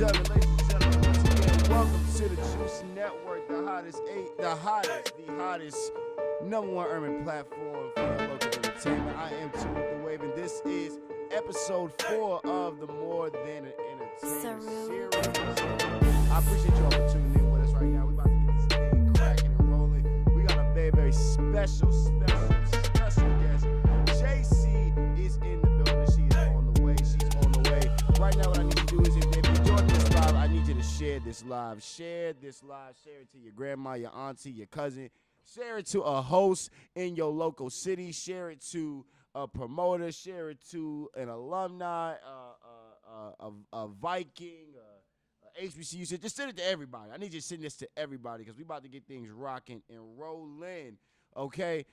ladies and gentlemen, once again, welcome to the Juice Network, the hottest number one urban platform for your local entertainment. I am Tariq the Wave, and this is episode 4 of the More Than an Entertainment series. I appreciate you all for tuning in with us right now. We're about to get this thing cracking and rolling. We got a very, very special guest. JayCee is in the building. She is on the way. She's on the way. Right now, what I need you to do is, if you're enjoying this live, I need you to share this live. Share it to your grandma, your auntie, your cousin. Share it to a host in your local city. Share it to a promoter. Share it to an alumni, a Viking, HBCU. Just send it to everybody. I need you to send this to everybody because we about to get things rocking and rolling. Okay?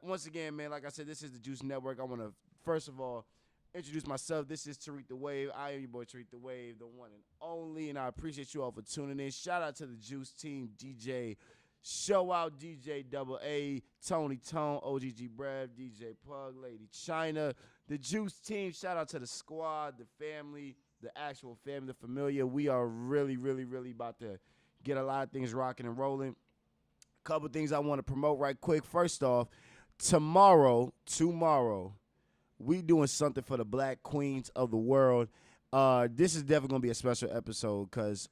Once again, man, like I said, this is the Juice Network. I want to, first of all, introduce myself. This is Tariq the Wave. I am your boy Tariq the Wave, the one and only, and I appreciate you all for tuning in. Shout out to the Juice team, DJ Show Out, DJ Double A, Tony Tone, OGG Brev, DJ Pug, Lady China. The Juice team, shout out to the squad, the family, the actual family, the familiar. We are really, really, really about to get a lot of things rocking and rolling. A couple things I want to promote right quick. First off, tomorrow, we doing something for the black queens of the world. This is definitely going to be a special episode because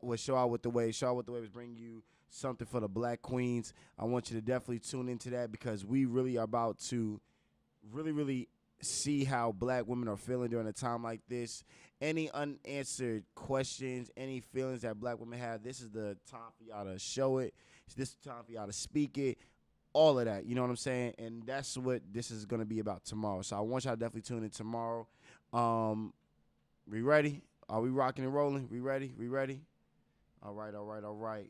with Show Out with the Wave is bringing you something for the black queens. I want you to definitely tune into that because we really are about to really see how black women are feeling during a time like this. Any unanswered questions, any feelings that black women have, this is the time for y'all to show it. This is the time for y'all to speak it. All of that, you know what I'm saying? And that's what this is going to be about tomorrow. So I want y'all to definitely tune in tomorrow. We ready? Are we rocking and rolling? We ready? All right.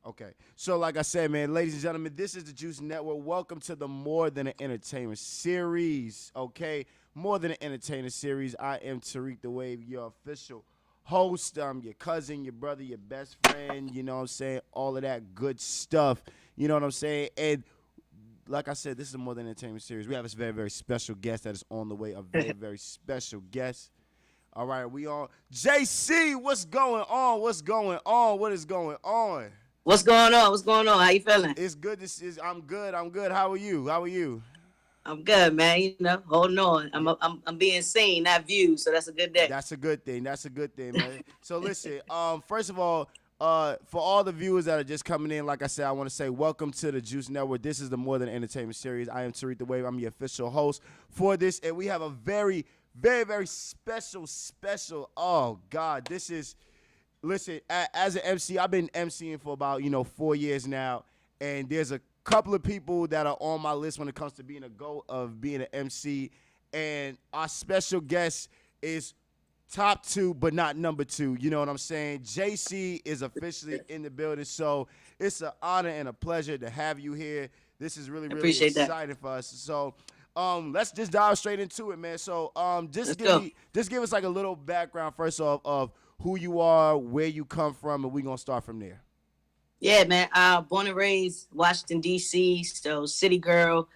Okay. So like I said, man, ladies and gentlemen, this is the Juice Network. Welcome to the More Than an Entertainment series, okay? More Than an Entertainment series. I am Tariq the Wave, your official host, your cousin, your brother, your best friend, you know what I'm saying? All of that good stuff, you know what I'm saying? And like I said, this is a More Than Entertainment series. We have this very, very special guest that is on the way, a very, very special guest. All right, we on. JayCee, what's going on? What is going on? What's going on? How you feeling? It's good to see. I'm good. How are you? I'm good, man. You know, holding on. I'm being seen, not viewed, so that's a good day. That's a good thing, man. So listen, first of all, for all the viewers that are just coming in, like I said, I want to say welcome to the Juice Network. This is the More Than Entertainment series. I am Tariq the Wave. I'm your official host for this, and we have a very, very, very special. Oh God, this is. Listen, as an MC, I've been MCing for about 4 years now, and there's a couple of people that are on my list when it comes to being a goat of being an MC, and our special guest is top 2, but not number 2. You know what I'm saying? JayCee is officially in the building, so it's an honor and a pleasure to have you here. This is really, really exciting for us. So let's just dive straight into it, man. So just give us like a little background first off of who you are, where you come from, and we're going to start from there. Yeah, man. Born and raised Washington, D.C., so city girl,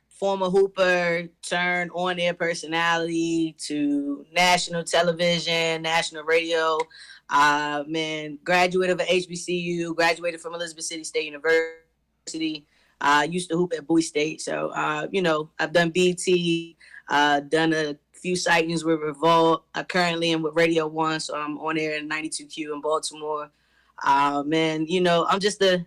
former hooper, turned on-air personality to national television, national radio. Graduated of HBCU, graduated from Elizabeth City State University. Used to hoop at Bowie State. So, I've done BT, done a few sightings with Revolt. I currently am with Radio 1, so I'm on air in 92Q in Baltimore. I'm just a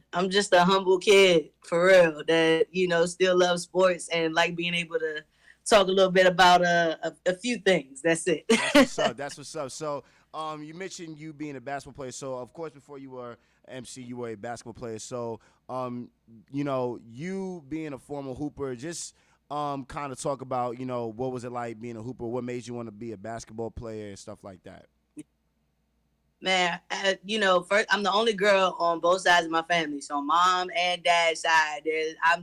humble kid for real that, still loves sports and like being able to talk a little bit about a few things. That's it. That's what's up. So, you mentioned you being a basketball player. So, of course, before you were MC, you were a basketball player. So, you being a former hooper, just kind of talk about, what was it like being a hooper? What made you want to be a basketball player and stuff like that? Man, first, I'm the only girl on both sides of my family. So mom and dad's side,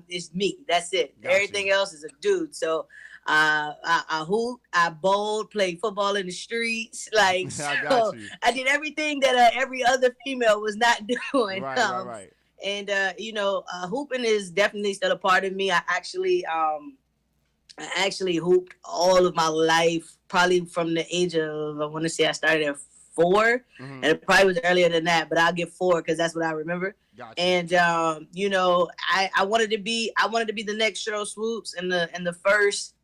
it's me. That's it. Gotcha. Everything else is a dude. So I hoop, I bowled, played football in the streets. Like, I did everything that every other female was not doing. Right. And, hooping is definitely still a part of me. I actually I actually hooped all of my life, probably from the age of, I want to say I started at 4, Mm-hmm. and it probably was earlier than that, but I'll give 4 because that's what I remember. Got you. And you know, I wanted to be the next Cheryl Swoops and the first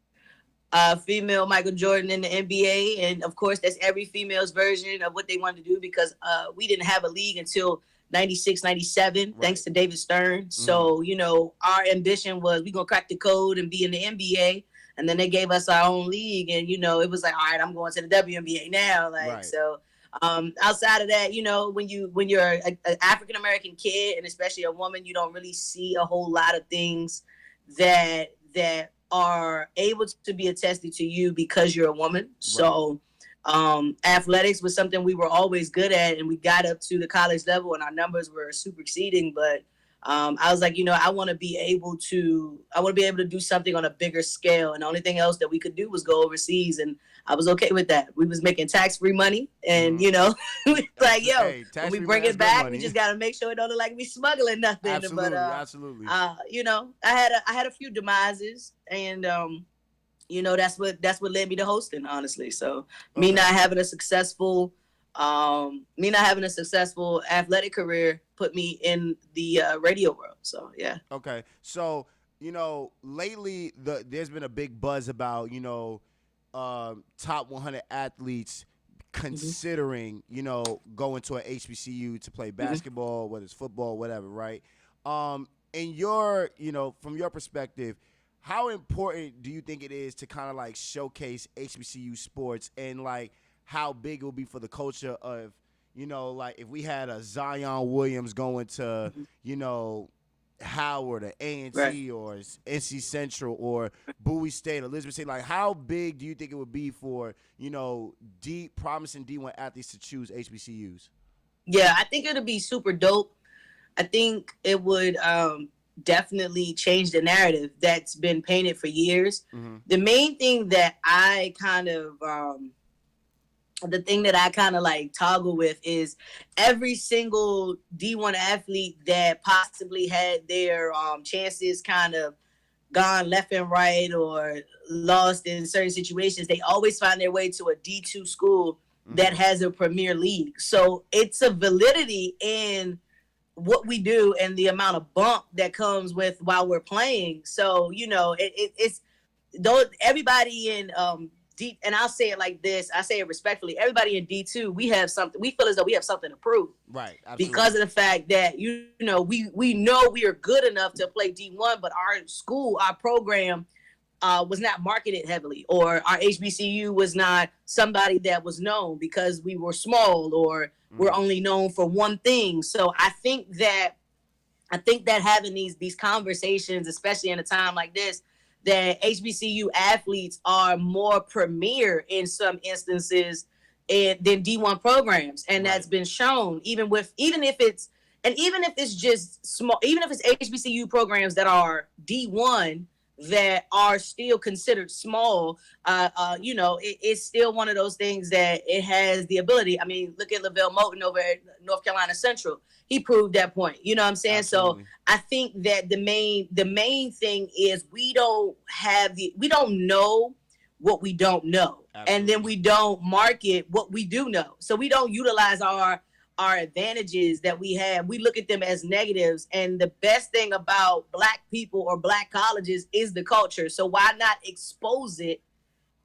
female Michael Jordan in the NBA, and of course that's every female's version of what they wanted to do because we didn't have a league until 96, 97, Right. thanks to David Stern. Mm-hmm. So, you know, our ambition was we gonna crack the code and be in the NBA. And then they gave us our own league, and you know, it was like, all right, I'm going to the WNBA now. Like, Right. so outside of that, you know, when you're an African American kid and especially a woman, you don't really see a whole lot of things that are able to be attested to you because you're a woman. Right. So athletics was something we were always good at, and we got up to the college level and our numbers were super exceeding. But I was like, you know, I want to be able to do something on a bigger scale. And the only thing else that we could do was go overseas. And I was okay with that. We was making tax-free money. And, you know, like, yo, Hey, when we bring it back, we just got to make sure it don't look like we smuggling nothing. Absolutely, but, absolutely. You know, I had a few demises, and, you know, that's what led me to hosting, honestly. So me not having a successful athletic career put me in the radio world. So yeah. Okay, so you know, lately there's been a big buzz about, you know, top 100 athletes considering, you know, going to an HBCU to play basketball, whether it's football, whatever, right? In your, you know, from your perspective, how important do you think it is to kind of like showcase HBCU sports, and like how big it will be for the culture of, you know, like if we had a Zion Williams going to, you know, Howard or A&T right. or NC Central or Bowie State or Elizabeth State, like how big do you think it would be for, you know, promising D1 athletes to choose HBCUs? Yeah, I think it'll be super dope. I think it would definitely change the narrative that's been painted for years. The main thing that I kind of like toggle with is every single D1 athlete that possibly had their chances kind of gone left and right or lost in certain situations, they always find their way to a D2 school that has a premier league. So it's a validity in what we do and the amount of bump that comes with while we're playing. So, you know, it's though everybody in D, and I'll say it like this, I say it respectfully, everybody in D2, we feel as though we have something to prove. Right. Absolutely. Because of the fact that, you know, we know we are good enough to play D1, but our school, our program was not marketed heavily, or our HBCU was not somebody that was known because we were small or we're only known for one thing. So I think that having these conversations, especially in a time like this, that HBCU athletes are more premier in some instances than D1 programs, and that's been shown. Even if it's just small, even if it's HBCU programs that are D1 that are still considered small, you know, it's still one of those things that it has the ability. I mean, look at LaVelle Moulton over at North Carolina Central. He proved that point. You know what I'm saying? Absolutely. So I think that the main thing is we don't know what we don't know. Absolutely. And then we don't market what we do know. So we don't utilize our advantages that we have. We look at them as negatives. And the best thing about Black people or Black colleges is the culture. So why not expose it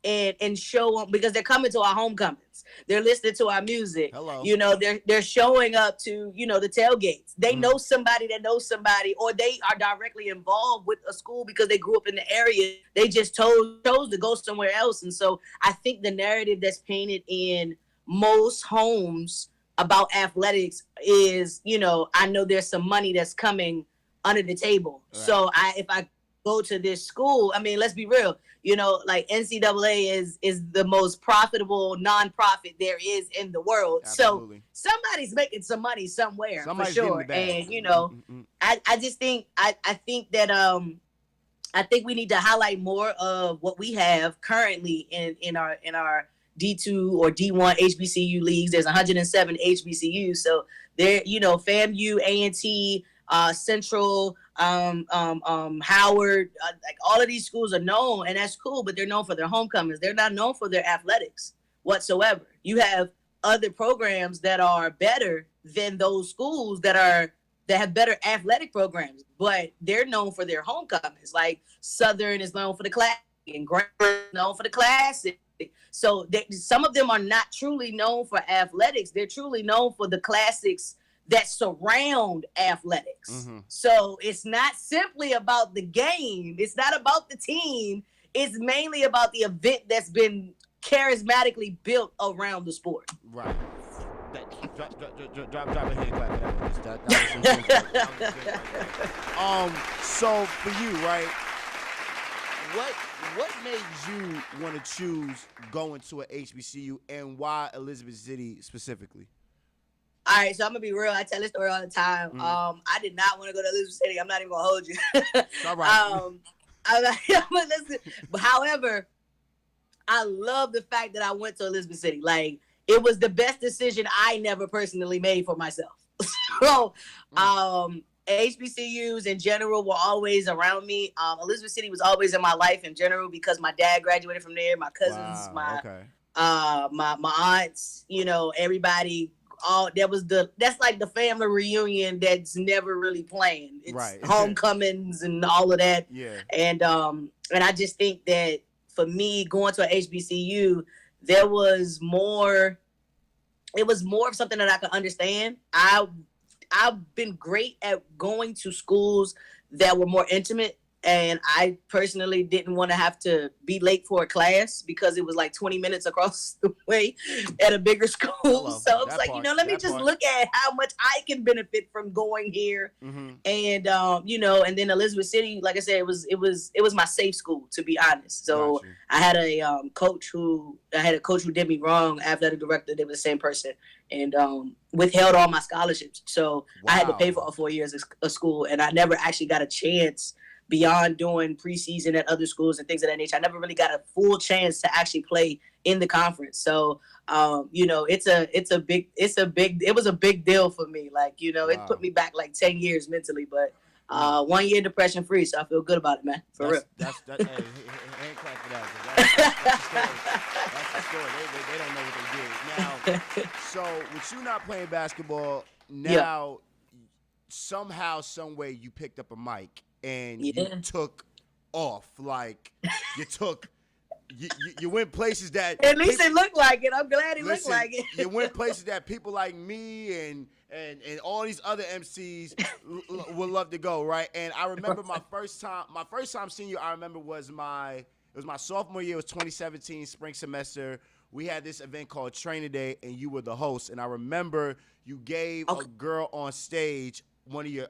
and show them, because they're coming to our homecomings. They're listening to our music. Hello. You know, they're showing up to, you know, the tailgates. They know somebody that knows somebody, or they are directly involved with a school because they grew up in the area. They just chose to go somewhere else. And so I think the narrative that's painted in most homes about athletics is, you know, I know there's some money that's coming under the table. Right. So if I go to this school, I mean, let's be real, you know, like NCAA is the most profitable nonprofit there is in the world. Absolutely. So somebody's making some money somewhere. Somebody's for sure. And, you know, I just think, I think that, I think we need to highlight more of what we have currently in our D2 or D1 HBCU leagues. There's 107 HBCUs. So there, you know, FAMU, A&T, Central, Howard, like all of these schools are known, and that's cool, but they're known for their homecomings. They're not known for their athletics whatsoever. You have other programs that are better than those schools that have better athletic programs, but they're known for their homecomings. Like Southern is known for the class, and Grambling is known for the classic. So some of them are not truly known for athletics. They're truly known for the classics that surround athletics. Mm-hmm. So it's not simply about the game. It's not about the team. It's mainly about the event that's been charismatically built around the sport. Right. Drop a hand clap for that. That was so for you, right? What made you want to choose going to an HBCU, and why Elizabeth City specifically? All right, so I'm gonna be real. I tell this story all the time. Mm-hmm. I did not want to go to Elizabeth City. I'm not even gonna hold you. All right. Listen, but however, I love the fact that I went to Elizabeth City. Like, it was the best decision I never personally made for myself. So, HBCUs in general were always around me. Elizabeth City was always in my life in general because my dad graduated from there. My cousins, my aunts, everybody. That's like the family reunion that's never really planned. It's right. Homecomings and all of that. Yeah. And I just think that for me going to a HBCU, it was more of something that I could understand. I've been great at going to schools that were more intimate, and I personally didn't want to have to be late for a class because it was like 20 minutes across the way at a bigger school. So it's like, let me just look at how much I can benefit from going here. Mm-hmm. And and then Elizabeth City, like I said, it was my safe school, to be honest. So I had a coach who did me wrong, athletic director. They were the same person, and withheld all my scholarships. So I had to pay for all 4 years of school, and I never actually got a chance beyond doing preseason at other schools and things of that nature. I never really got a full chance to actually play in the conference. So, it was a big deal for me. Like, it put me back like 10 years mentally, but 1 year depression free. So I feel good about it, man. For real. Hey, hand clap for that. That's the story. They don't know what they did. Now, so with you not playing basketball, now somehow, some way you picked up a mic and you took off. Like, you went places that at least it looked like it. I'm glad it looked like it. You went places that people like me and all these other MCs would love to go, right? And I remember my first time seeing you, I remember it was my sophomore year. It was 2017 spring semester. We had this event called Trainer Day, and you were the host. And I remember you gave a girl on stage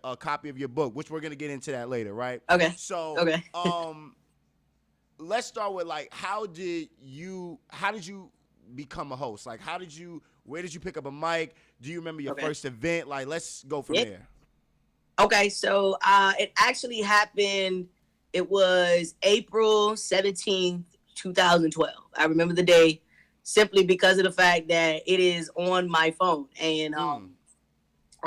a copy of your book, which we're gonna get into that later, right? Okay. So, let's start with, like, how did you become a host? Like, where did you pick up a mic? Do you remember your first event? Like, let's go from there. Okay, so it actually happened. It was April 17th, 2012. I remember the day simply because of the fact that it is on my phone, and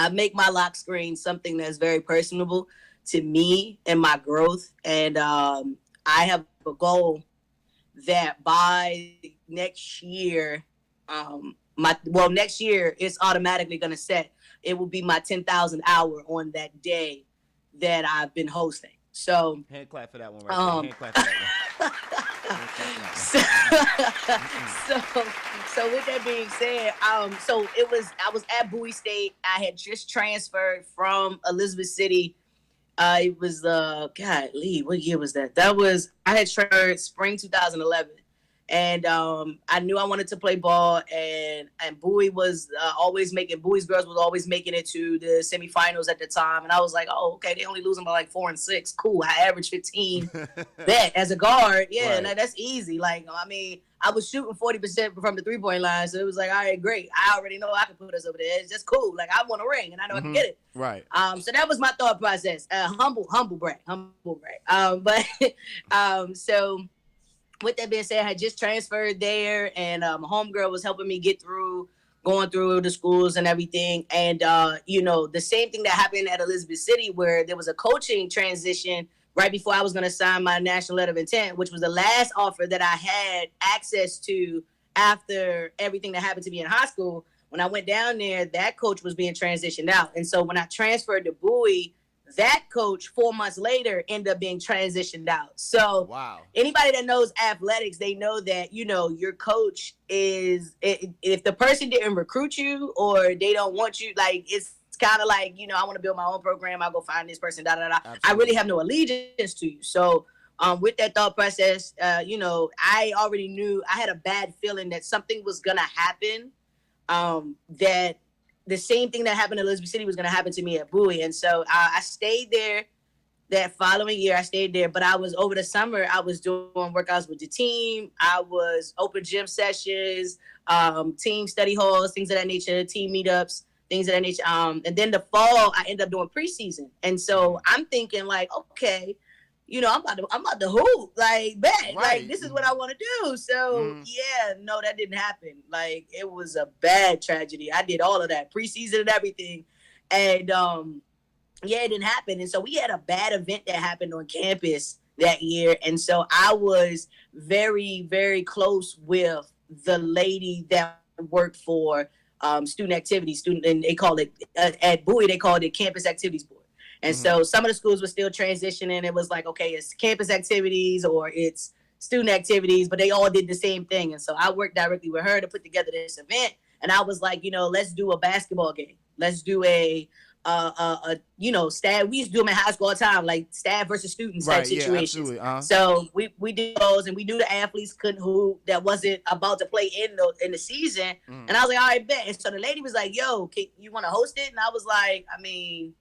I make my lock screen something that's very personable to me and my growth. And I have a goal that by next year, next year it's automatically going to set. It will be my 10,000 hour on that day that I've been hosting. So hand clap for that one, right? Hand clap for that one. So with that being said, I was at Bowie State. I had just transferred from Elizabeth City. It was what year was that? I had transferred spring 2011, and I knew I wanted to play ball, and Bowie was Bowie's girls was always making it to the semifinals at the time, and I was like, oh, okay, they only losing by like 4 and 6, cool. I averaged 15 that as a guard, right. That's easy. Like, I mean, I was shooting 40% from the 3-point line, so it was like, all right, great. I already know I can put us over there. It's just cool. Like, I want a ring, and I know I can get it. Right. So that was my thought process. Humble brag. So with that being said, I had just transferred there, and my homegirl was helping me get through going through the schools and everything. And, the same thing that happened at Elizabeth City, where there was a coaching transition right before I was going to sign my national letter of intent, which was the last offer that I had access to after everything that happened to me in high school. When I went down there, that coach was being transitioned out. And so when I transferred to Bowie, that coach 4 months later ended up being transitioned out. So wow. Anybody that knows athletics, they know that, your coach is, if the person didn't recruit you or they don't want you, like, it's kind of like, I want to build my own program. I'll go find this person, da, da, da. Absolutely. I really have no allegiance to you. So with that thought process, I already knew, I had a bad feeling that something was going to happen, that the same thing that happened in Elizabeth City was going to happen to me at Bowie. And so I stayed there. That following year, I stayed there. But I was, over the summer, I was doing workouts with the team. I was open gym sessions, team study halls, things of that nature, team meetups, things of that nature. And then the fall, I ended up doing preseason. And so I'm thinking, like, okay, I'm about to hoop, like, bet, right. Like, this is what I want to do. So no, that didn't happen. Like, it was a bad tragedy. I did all of that preseason and everything, and it didn't happen. And so we had a bad event that happened on campus that year, and so I was very, very close with the lady that worked for student activities, and they called it at Bowie, they called it Campus Activities Board. And so some of the schools were still transitioning. It was like, okay, it's campus activities or it's student activities, but they all did the same thing. And so I worked directly with her to put together this event. And I was like, let's do a basketball game. Let's do a staff. We used to do them in high school all the time, like staff versus students type situations. Yeah, so we did those, and we knew the athletes couldn't hoop that wasn't about to play in the season. And I was like, all right, bet. And so the lady was like, yo, you want to host it? And I was like, I mean,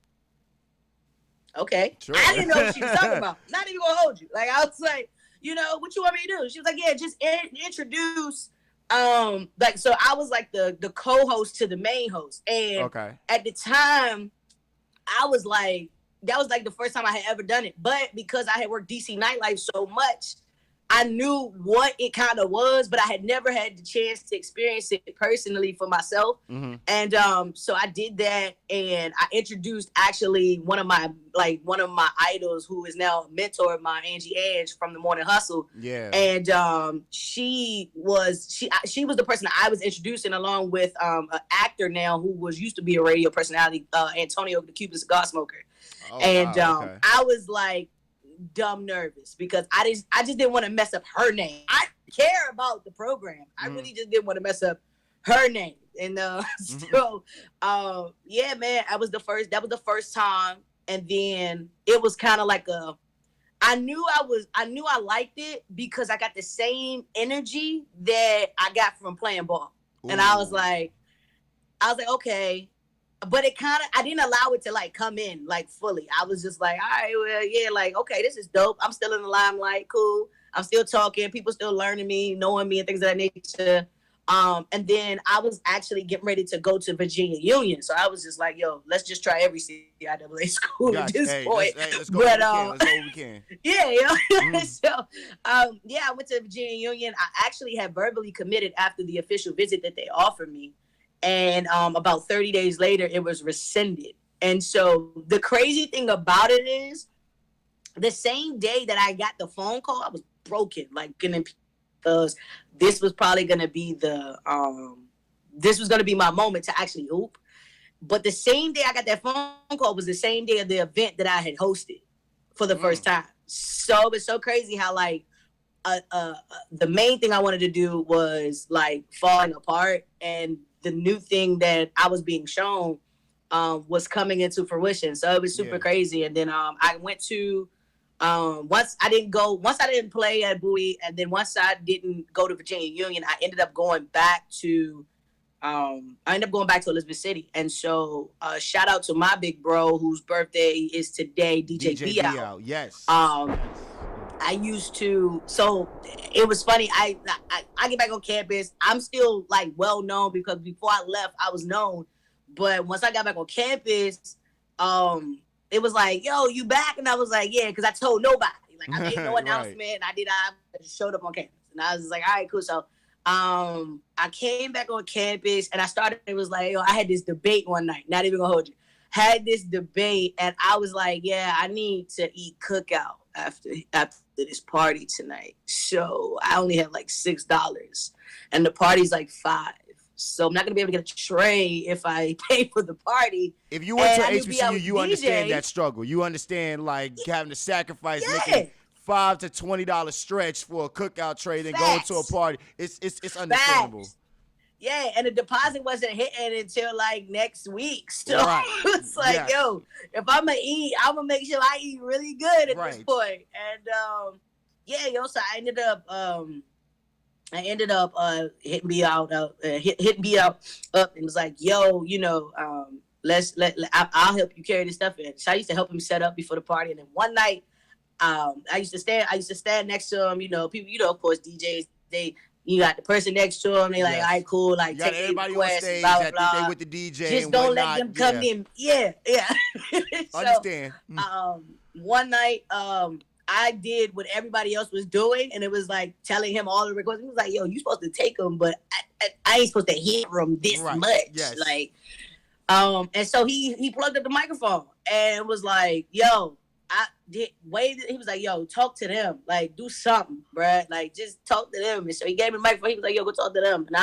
okay. Sure. I didn't know what she was talking about. Not even gonna hold you. Like, I was like, what you want me to do? She was like, yeah, just introduce. So I was like the co-host to the main host. And at the time, I was like, that was like the first time I had ever done it. But because I had worked DC nightlife so much, I knew what it kind of was, but I had never had the chance to experience it personally for myself. And so I did that, and I introduced actually one of my idols, who is now a mentor of mine, Angie Edge from the Morning Hustle. Yeah. And she was the person I was introducing, along with an actor now who used to be a radio personality, Antonio the Cuban cigar smoker. I was like, dumb nervous because I just didn't want to mess up her name. I care about the program. I really just didn't want to mess up her name. And so yeah, man, that was the first time. And then it was kind of like I knew I liked it because I got the same energy that I got from playing ball. Ooh. And I was like, okay. But I didn't allow it to like come in like fully. I was just like, all right, well, yeah, like, okay, this is dope. I'm still in the limelight. Cool. I'm still talking. People still learning me, knowing me and things of that nature. And then I was actually getting ready to go to Virginia Union. So I was just like, yo, let's just try every CIAA school at this point. Let's go what we can. Yeah. So, I went to Virginia Union. I actually had verbally committed after the official visit that they offered me. And about 30 days later, it was rescinded. And so the crazy thing about it is, the same day that I got the phone call, I was broken, like, because this was probably going to be this was going to be my moment to actually hoop. But the same day I got that phone call was the same day of the event that I had hosted for the first time. So it's so crazy how, like, the main thing I wanted to do was, like, falling apart, and the new thing that I was being shown was coming into fruition. So it was super crazy. And then I went to once I didn't play at Bowie, and then once I didn't go to Virginia Union, I ended up going back to Elizabeth City. And so shout out to my big bro whose birthday is today, DJ B-Out. Yes. I used to, so it was funny. I get back on campus. I'm still like well known because before I left, I was known. But once I got back on campus, it was like, yo, you back? And I was like, yeah, because I told nobody. Like, I made no announcement. I just showed up on campus. And I was just like, all right, cool. So I came back on campus and I started. It was like, yo, I had this debate one night. Not even gonna hold you. Had this debate and I was like, yeah, I need to eat cookout after this party tonight. So I only have like $6, and the party's like $5. So I'm not gonna be able to get a tray if I pay for the party. If you went to HBCU, you understand that struggle. You understand like having to sacrifice making $5 to $20 stretch for a cookout tray, then going to a party. It's understandable. Facts. Yeah, and the deposit wasn't hitting until like next week. So it's like, yo, if I'm gonna eat, I'm gonna make sure I eat really good at this point. And yeah, yo, so I ended up hitting B out up and was like, yo, you know, I'll help you carry this stuff in. So I used to help him set up before the party, and then one night, I used to stand next to him. You know, people, you know, of course, DJs, you got the person next to him. They like, all right, cool. Like, you got take everybody on stage. blah, I blah, think they with the DJ. Just and don't whatnot. let them come in. Yeah. So, understand. One night, I did what everybody else was doing, and it was like telling him all the requests. He was like, yo, you supposed to take them, but I ain't supposed to hear them this much. Yes. Like, and so he plugged up the microphone and was like, yo, he was like, yo, talk to them. Like, do something, bruh. Like, just talk to them. And so he gave me the microphone. He was like, yo, go talk to them. And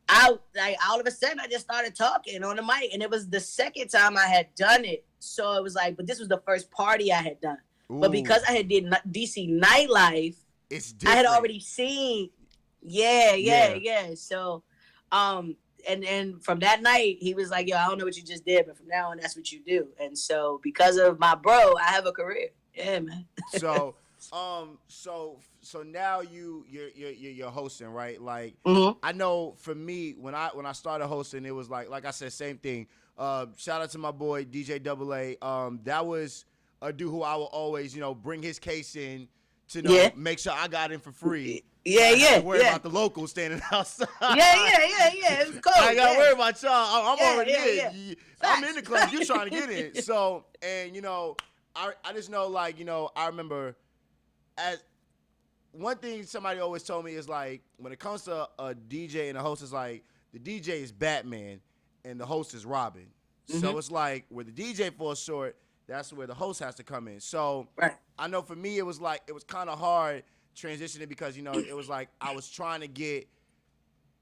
I like, all of a sudden, I just started talking on the mic. And it was the second time I had done it. So it was like, but this was the first party I had done. Ooh. But because I had did DC nightlife, it's different. I had already seen. Yeah. So, and from that night, he was like, yo, I don't know what you just did, but from now on, that's what you do. And so because of my bro, I have a career. Yeah, man. So now you're hosting, right? Like, I know for me, when I started hosting, it was like I said, same thing. Shout out to my boy DJ AA. That was a dude who I will always, you know, bring his case in to make sure I got in for free. Don't worry about the locals standing outside. Yeah. It's cool. I ain't got to worry about y'all. I'm already in. I'm in the club. You trying to get in. So, and, you know, I just know, like, you know, I remember as one thing somebody always told me is, like, when it comes to a DJ and a host, is like, the DJ is Batman and the host is Robin. So it's like, where the DJ falls short, that's where the host has to come in. So I know for me, it was kind of hard transitioning because, you know, it was like I was trying to get,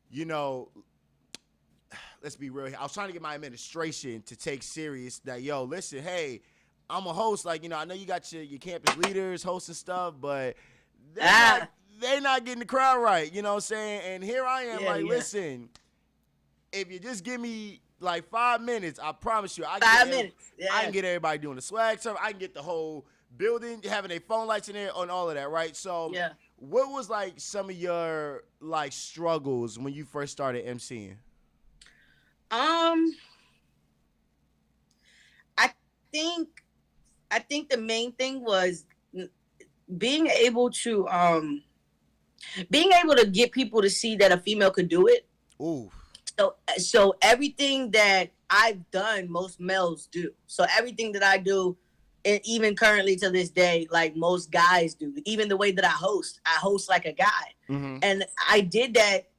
you know, let's be real here. I was trying to get my administration to take serious that, yo, listen, hey, I'm a host. Like, you know, I know you got your campus leaders hosting stuff, but they're not getting the crowd right. You know what I'm saying? And here I am, listen, if you just give me like 5 minutes, I promise you, I can get everybody doing the swag stuff. I can get the whole building having their phone lights in there on all of that, right? So what was like some of your like struggles when you first started emceeing? I think the main thing was being able to get people to see that a female could do it. Ooh. So everything that I've done, most males do. So everything that I do, and even currently to this day, like most guys do. Even the way that I host like a guy. And I did that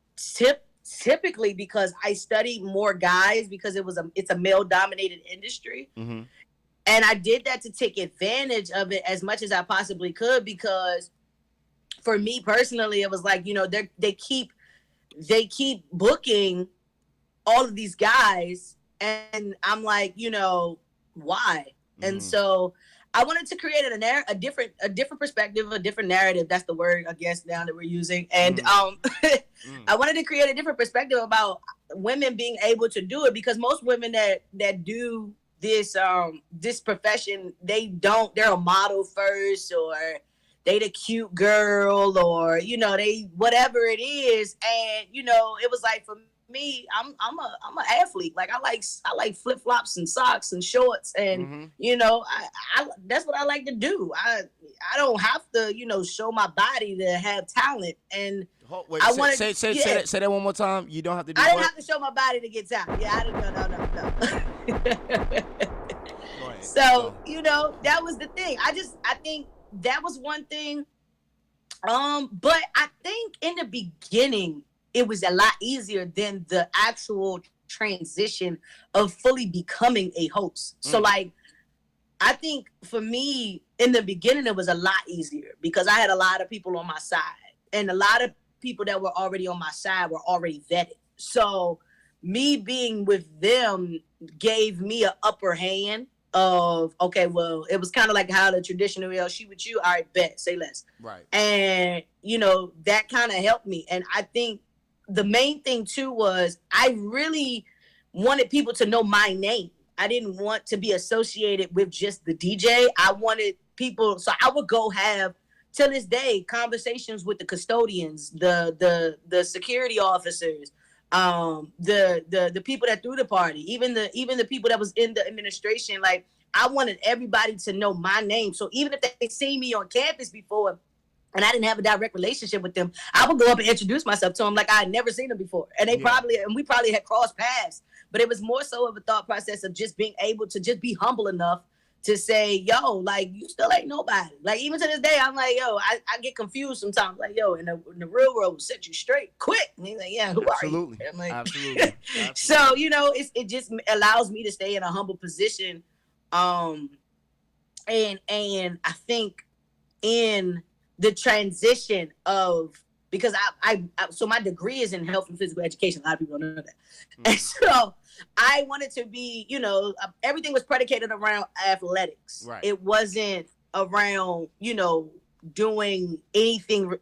typically because I studied more guys because it's a male-dominated industry. And I did that to take advantage of it as much as I possibly could because for me personally, it was like, you know, they keep booking all of these guys and I'm like, you know, why? And so I wanted to create a different perspective, a different narrative. That's the word, I guess, now that we're using. And I wanted to create a different perspective about women being able to do it because most women that do this profession, they're a model first or they the cute girl or, you know, they whatever it is. And, you know, it was like for me, I'm an athlete. Like I like flip flops and socks and shorts, and you know, I that's what I like to do. I don't have to, you know, show my body to have talent. And wait, say that one more time. You don't have to do. I didn't have to show my body to get talent. Yeah, I didn't. No. So you know, that was the thing. I think that was one thing. But I think in the beginning, it was a lot easier than the actual transition of fully becoming a host. So like, I think for me in the beginning, it was a lot easier because I had a lot of people on my side, and a lot of people that were already on my side were already vetted. So me being with them gave me an upper hand of, okay, well, it was kind of like how the traditional, she with you, all right, bet, say less. Right. And, you know, that kind of helped me. And I think the main thing too was I really wanted people to know my name. I didn't want to be associated with just the DJ. I wanted people, so I would go have, till this day, conversations with the custodians, the security officers, the people that threw the party, even the people that was in the administration. Like, I wanted everybody to know my name. So even if they see me on campus before and I didn't have a direct relationship with them, I would go up and introduce myself to them like I had never seen them before. And we probably had crossed paths. But it was more so of a thought process of just being able to just be humble enough to say, yo, like, you still ain't nobody. Like, even to this day, I'm like, yo, I get confused sometimes. Like, yo, in the real world, we'll set you straight quick. And he's like, yeah, who are you? I'm like, Absolutely. So, you know, it just allows me to stay in a humble position. And I think in the transition of, because I so my degree is in health and physical education. A lot of people don't know that. And so I wanted to be, you know, everything was predicated around athletics. Right. It wasn't around, you know, doing anything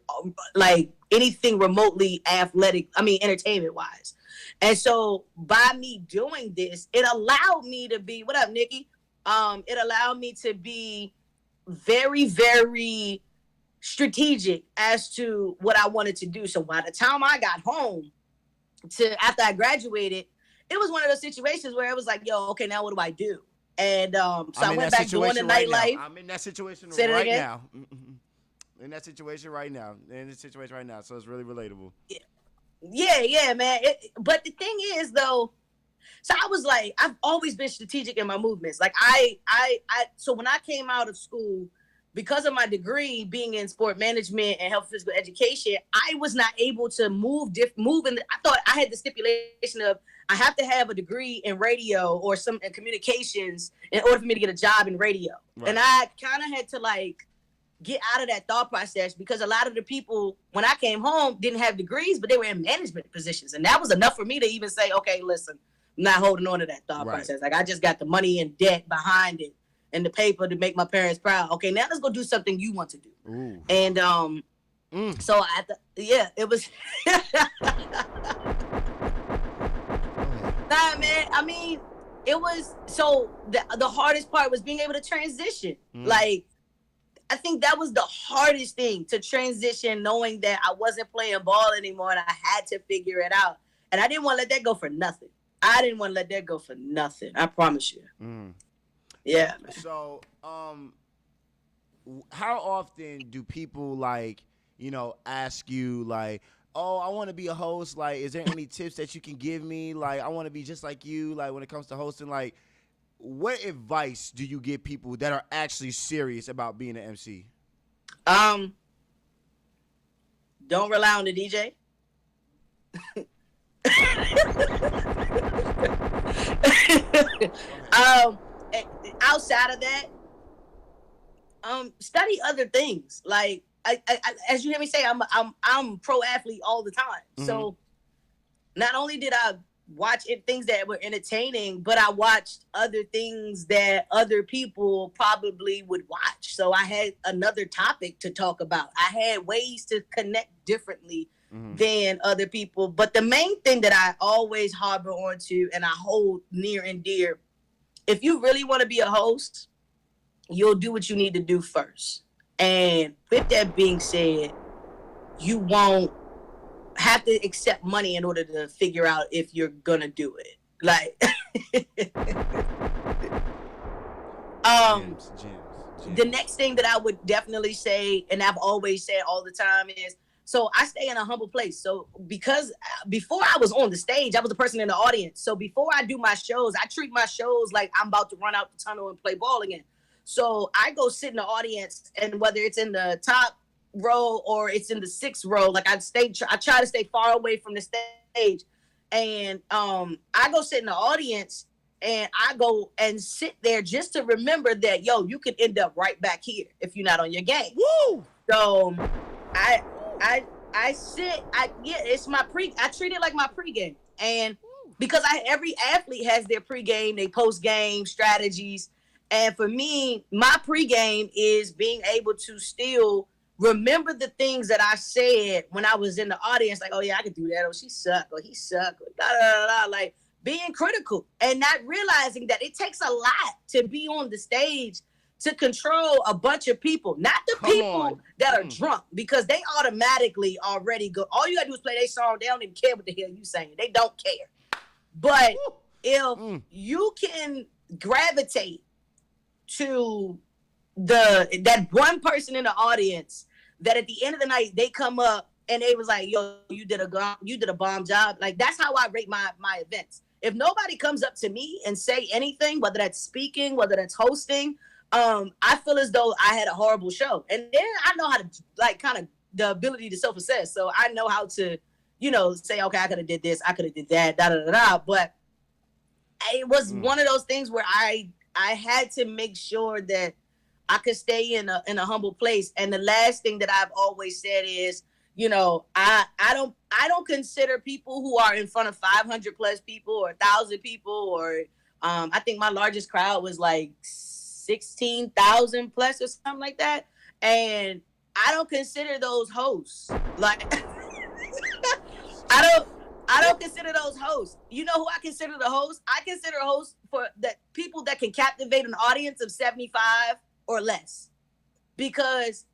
like anything remotely athletic, entertainment wise. And so by me doing this, it allowed me to be, what up, Nikki? It allowed me to be very, very strategic as to what I wanted to do. So by the time I got home after I graduated, it was one of those situations where it was like, yo, okay, now what do I do? And so I went back doing the nightlife. I'm in that situation right now. In that situation right now. So it's really relatable. Yeah, man. But the thing is, though, so I was like, I've always been strategic in my movements. Like so when I came out of school, because of my degree being in sport management and health and physical education, I was not able to move. I thought I had the stipulation of I have to have a degree in radio or some in communications in order for me to get a job in radio. Right. And I kind of had to like get out of that thought process because a lot of the people when I came home didn't have degrees, but they were in management positions. And that was enough for me to even say, okay, listen, I'm not holding on to that thought process. Like I just got the money and debt behind it and the paper to make my parents proud. Okay, now let's go do something you want to do. Ooh. And so it was nah, man. I mean, it was so the hardest part was being able to transition. Like, I think that was the hardest thing, to transition, knowing that I wasn't playing ball anymore and I had to figure it out. And I didn't want to let that go for nothing. I promise you. Yeah. Man. So, how often do people like, you know, ask you like, oh, I want to be a host. Like, is there any tips that you can give me? Like, I want to be just like you. Like, when it comes to hosting, like, what advice do you give people that are actually serious about being an MC? Don't rely on the DJ. Outside of that, study other things. Like I as you hear me say, I'm pro athlete all the time. Mm-hmm. So not only did I watch things that were entertaining, but I watched other things that other people probably would watch. So I had another topic to talk about. I had ways to connect differently than other people. But the main thing that I always harbor onto and I hold near and dear, if you really want to be a host, you'll do what you need to do first. And with that being said, you won't have to accept money in order to figure out if you're gonna do it. Like, gems. The next thing that I would definitely say, and I've always said all the time, is, so I stay in a humble place. So because before I was on the stage, I was the person in the audience. So before I do my shows, I treat my shows like I'm about to run out the tunnel and play ball again. So I go sit in the audience, and whether it's in the top row or it's in the 6th row. Like I try to stay far away from the stage, and I go sit in the audience, and I go and sit there just to remember that you can end up right back here if you're not on your game. Woo! So I sit. It's my I treat it like my pregame, and because every athlete has their pregame, they post-game strategies. And for me, my pregame is being able to still remember the things that I said when I was in the audience. Like, oh yeah, I could do that. Oh, she sucked. Or he sucked. Or da, da, da, da. Like being critical and not realizing that it takes a lot to be on the stage to control a bunch of people, not the people that are drunk, because they automatically already go. All you gotta do is play their song. They don't even care what the hell you saying. They don't care. But if you can gravitate to that one person in the audience that at the end of the night they come up and they was like, yo, you did a bomb job. Like that's how I rate my events. If nobody comes up to me and say anything, whether that's speaking, whether that's hosting, I feel as though I had a horrible show. And then I know how to kind of the ability to self-assess. So I know how to, say, okay, I could have did this, I could have did that, da da da da. But it was one of those things where I had to make sure that I could stay in a humble place. And the last thing that I've always said is, I don't consider people who are in front of 500 plus people or 1,000 people, or I think my largest crowd was like 16,000 plus or something like that. And I don't consider those hosts. Like I don't consider those hosts. You know who I consider the host? I consider hosts for the people that can captivate an audience of 75 or less, because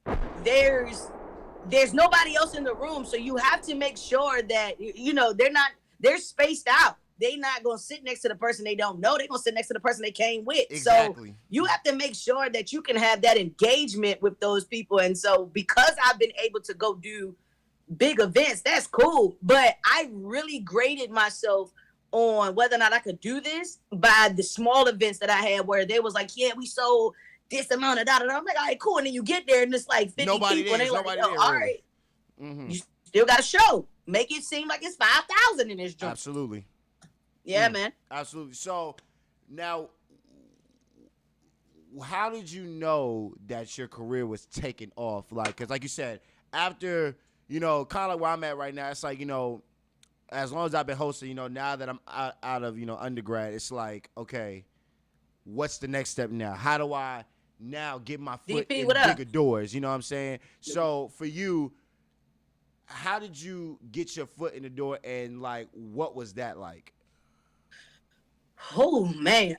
there's nobody else in the room. So you have to make sure that, they're spaced out. They're not going to sit next to the person they don't know. They're going to sit next to the person they came with. Exactly. So you have to make sure that you can have that engagement with those people. And so because I've been able to go do big events, that's cool. But I really graded myself on whether or not I could do this by the small events that I had, where they was like, yeah, we sold this amount of da da da. I'm like, all right, cool. And then you get there and it's like 50 nobody people. There, and they're like, all really. right, you still got a show. Make it seem like it's 5,000 in this joint. Absolutely. Yeah, man. Absolutely. So now, how did you know that your career was taking off? Like, because like you said, after, kind of like where I'm at right now, it's like, as long as I've been hosting, now that I'm out of, undergrad, it's like, okay, what's the next step now? How do I now get my foot in bigger doors? You know what I'm saying? So for you, how did you get your foot in the door, and like, what was that like? Oh man,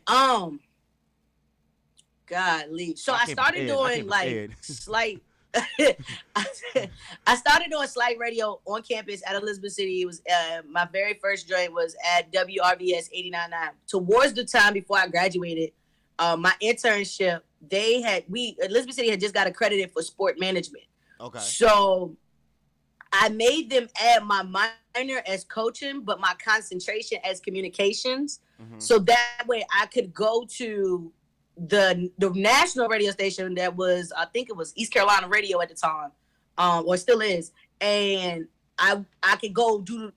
golly. So I started doing like slight. I started doing slight radio on campus at Elizabeth City. It was my very first joint was at WRVS 89.9. Towards the time before I graduated, my internship, Elizabeth City had just got accredited for sport management. Okay. So I made them add my minor as coaching, but my concentration as communications. Mm-hmm. So that way I could go to the national radio station that was, I think it was East Carolina Radio at the time, or still is. And I could go do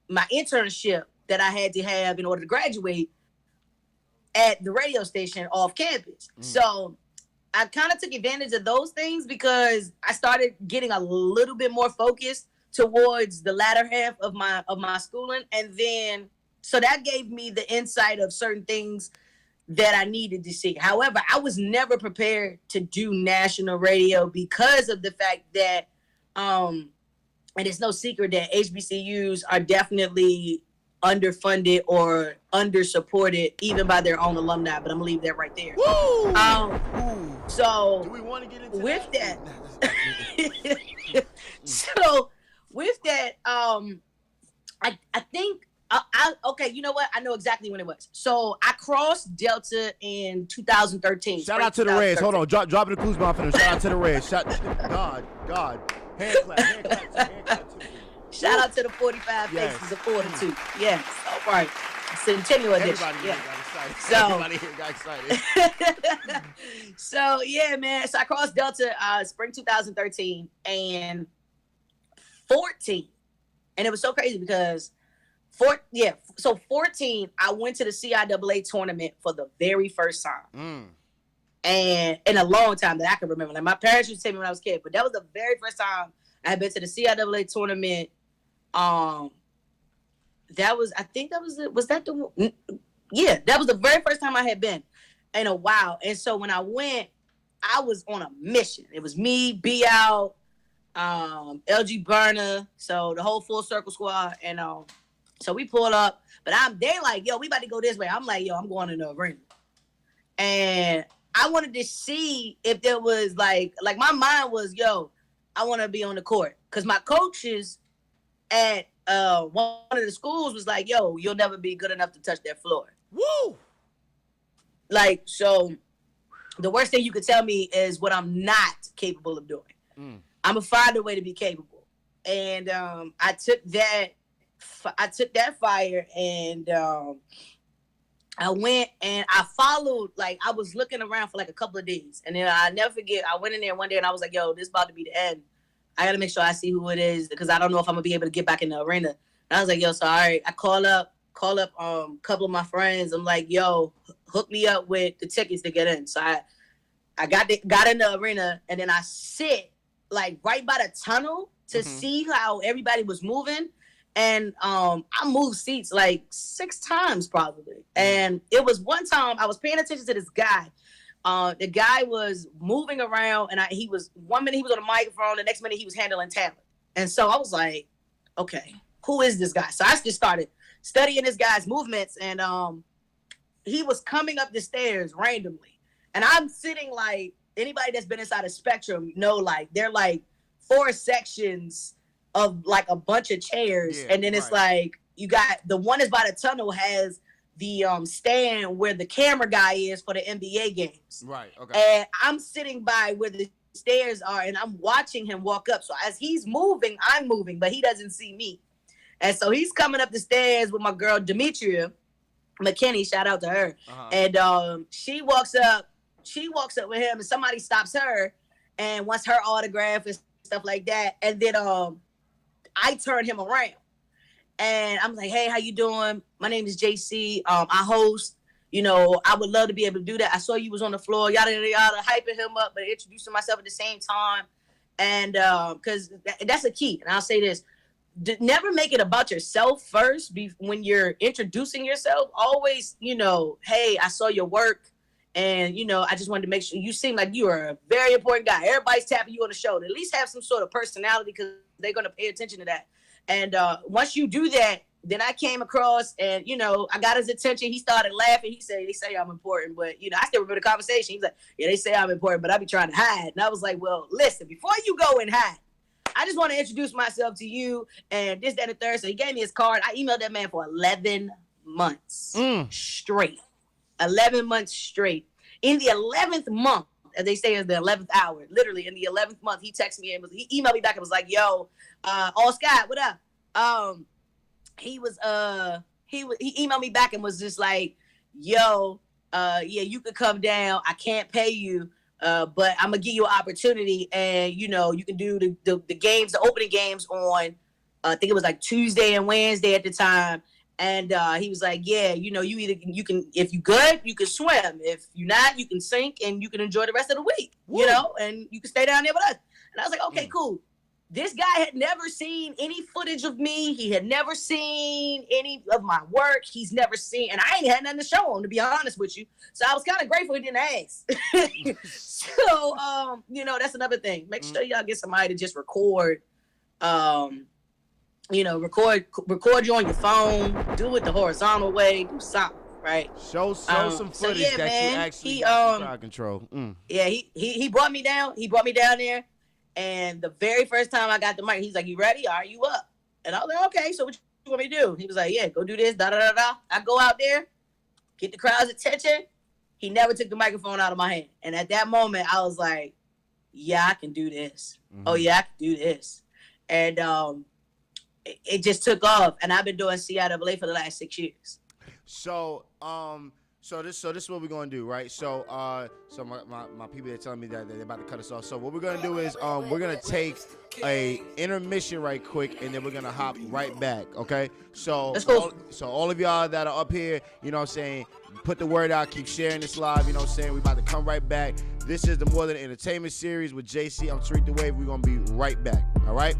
my internship that I had to have in order to graduate at the radio station off campus. Mm. So I kind of took advantage of those things because I started getting a little bit more focused towards the latter half of my schooling. And then, so that gave me the insight of certain things that I needed to see. However, I was never prepared to do national radio because of the fact that, and it's no secret that HBCUs are definitely underfunded or undersupported even by their own alumni, but I'm gonna leave that right there. Woo! So do we want to get into with that? So with that, I think okay, you know what? I know exactly when it was. So I crossed Delta in 2013. Shout out to the Reds. Hold on, drop the clues bomb for them. Shout out to the Reds. God. Hand clap. Shout out to the 45 faces of 42. Yes, all right. Centennial Edition. Everybody Yeah. got excited. So Everybody here got excited. so yeah, man. So I crossed Delta spring 2013 and 14, and it was so crazy because so 14 I went to the CIAA tournament for the very first time. And in a long time that I can remember. Like my parents used to tell me when I was a kid, but that was the very first time I had been to the CIAA tournament. That was, I think that was it. Was that the one? Yeah, that was the very first time I had been in a while. And so when I went, I was on a mission. It was me, B Out, LG Burner, so the whole full circle squad. And so we pulled up, but they like, yo, we about to go this way. I'm like, yo, I'm going in the arena. And I wanted to see if there was like my mind was, yo, I want to be on the court. Because my coaches at one of the schools was like, yo, you'll never be good enough to touch that floor. Woo! Like, so the worst thing you could tell me is what I'm not capable of doing. I'm gonna find a way to be capable. And I took that fire and I went and I followed, like I was looking around for like a couple of days. And then I never forget, I went in there one day and I was like, yo, this is about to be the end. I got to make sure I see who it is because I don't know if I'm going to be able to get back in the arena. And I was like, yo, so all right. I call up a couple of my friends. I'm like, yo, hook me up with the tickets to get in. So I got in the arena and then I sit like right by the tunnel to see how everybody was moving. And I moved seats like 6 times probably. And it was one time I was paying attention to this guy. The guy was moving around and he was 1 minute he was on a microphone, the next minute he was handling talent. And so I was like, okay, who is this guy? So I just started studying this guy's movements and he was coming up the stairs randomly. And I'm sitting like anybody that's been inside a Spectrum know like they're like 4 sections of like a bunch of chairs, and then it's like you got the one is by the tunnel has the stand where the camera guy is for the NBA games. Right. Okay. And I'm sitting by where the stairs are, and I'm watching him walk up. So as he's moving, I'm moving, but he doesn't see me. And so he's coming up the stairs with my girl Demetria McKinney. Shout out to her. And she walks up with him, and somebody stops her and wants her autograph and stuff like that. And then I turned him around and I'm like, hey, how you doing? My name is JayCee. I host, I would love to be able to do that. I saw you was on the floor, yada, yada, yada, hyping him up, but introducing myself at the same time. And because that's a key. And I'll say this, never make it about yourself first. When you're introducing yourself, always, hey, I saw your work. And, I just wanted to make sure you seem like you are a very important guy. Everybody's tapping you on the shoulder. At least have some sort of personality because they're going to pay attention to that. And once you do that, then I came across and, I got his attention. He started laughing. He said, they say I'm important. But, I still remember the conversation. He's like, yeah, they say I'm important, but I be trying to hide. And I was like, well, listen, before you go and hide, I just want to introduce myself to you and this, that, and the third. So he gave me his card. I emailed that man for 11 months straight. 11 months straight. In the 11th month, as they say, is the 11th hour. Literally, in the 11th month, he texted me and he emailed me back and was like, "Yo, all Scott, what up?" He emailed me back and was just like, "Yo, yeah, you could come down. I can't pay you, but I'm gonna give you an opportunity, and you can do the games, the opening games on, I think it was like Tuesday and Wednesday at the time." And he was like, yeah, you can, if you good, you can swim. If you're not, you can sink and you can enjoy the rest of the week, and you can stay down there with us. And I was like, okay, cool. This guy had never seen any footage of me. He had never seen any of my work. He's never seen, and I ain't had nothing to show him, to be honest with you. So I was kind of grateful he didn't ask. So, that's another thing. Make sure y'all get somebody to just record, record you on your phone, do it the horizontal way, do something, right? Show some footage that man, you actually got control. Yeah, he brought me down. He brought me down there, and the very first time I got the mic, he's like, "You ready? Are you up?" And I was like, "Okay, so what you want me to do?" He was like, "Yeah, go do this, da da da da." I go out there, get the crowd's attention. He never took the microphone out of my hand, and at that moment, I was like, "Yeah, I can do this. Oh yeah, I can do this," and it just took off, and I've been doing CIAA for the last 6 years. So this is what we're gonna do, right? So my people are telling me that they're about to cut us off. So what we're gonna do is we're gonna take a intermission right quick, and then we're gonna hop right back. Okay? So all of y'all that are up here, you know what I'm saying, put the word out, keep sharing this live. You know what I'm saying? We about to come right back. This is the More Than Entertainment series with JayCee. I'm Tariq the Wave. We're gonna be right back. All right?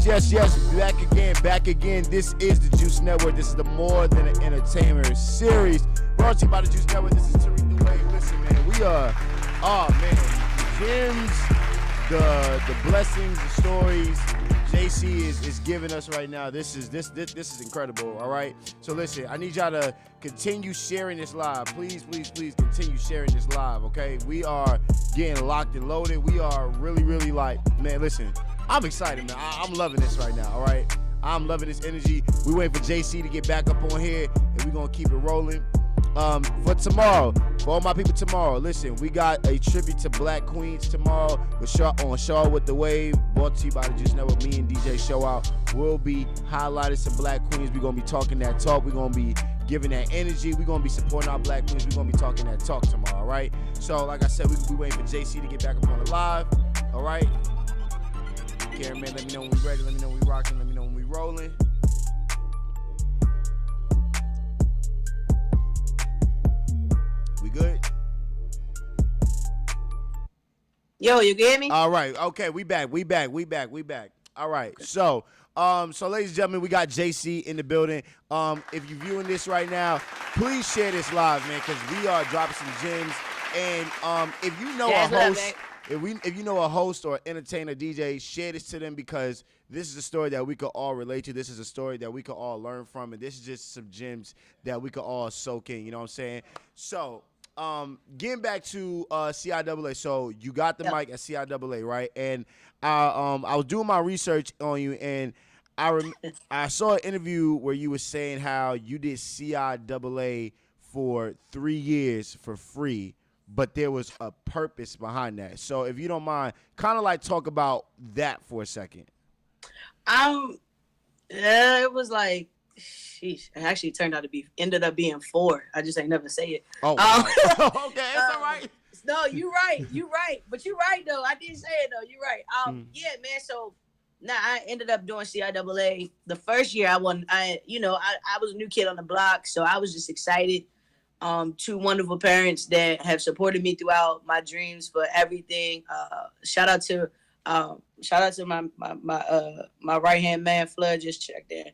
Yes, back again. This is the Juice Network. This is the More Than an Entertainer series. Brought to you by the Juice Network. This is Tariq the Wave. Listen, man, we are, the gems, the blessings, the stories JayCee is giving us right now. This is incredible. All right. So listen, I need y'all to continue sharing this live. Please continue sharing this live. Okay. We are getting locked and loaded. We are really like, man. Listen, I'm excited, man. I'm loving this right now. All right. I'm loving this energy. We waiting for JayCee to get back up on here, and we're gonna keep it rolling. For tomorrow, for all my people tomorrow, listen, we got a tribute to Black Queens tomorrow with Shaw with the Wave, brought to you by the Juice Network. Me and DJ Show Out will be highlighting some Black Queens. We're gonna be talking that talk. We're gonna be giving that energy. We're going to be supporting our black queens. We're going to be talking that talk tomorrow, all right? So, like I said, we could be waiting for JayCee to get back up on the live, all right? Cameraman, let me know when we ready. Let me know when we rocking. Let me know when we rolling. We good? Yo, you get me? All right. Okay, we back. All right. So ladies and gentlemen, we got JayCee in the building. If you're viewing this right now, please share this live, man, because we are dropping some gems. And if you know a host, if you know a host or entertainer, DJ, share this to them, because this is a story that we could all relate to. This is a story that we could all learn from, and this is just some gems that we could all soak in. You know what I'm saying? So. Getting back to CIAA, so you got the mic at CIAA, right? And I was doing my research on you, and I saw an interview where you were saying how you did CIAA for 3 years for free, but there was a purpose behind that. So if you don't mind, kind of like talk about that for a second. It was like, sheesh, it actually ended up being 4. I just ain't never say it. Oh, wow. Okay, it's all right. No, you're right. But you're right, though. I didn't say it, though. You're right. Yeah, man. So, I ended up doing CIAA. The first year I won, I was a new kid on the block, so I was just excited. 2 wonderful parents that have supported me throughout my dreams for everything. Shout out to my right-hand man, Flood, just checked in.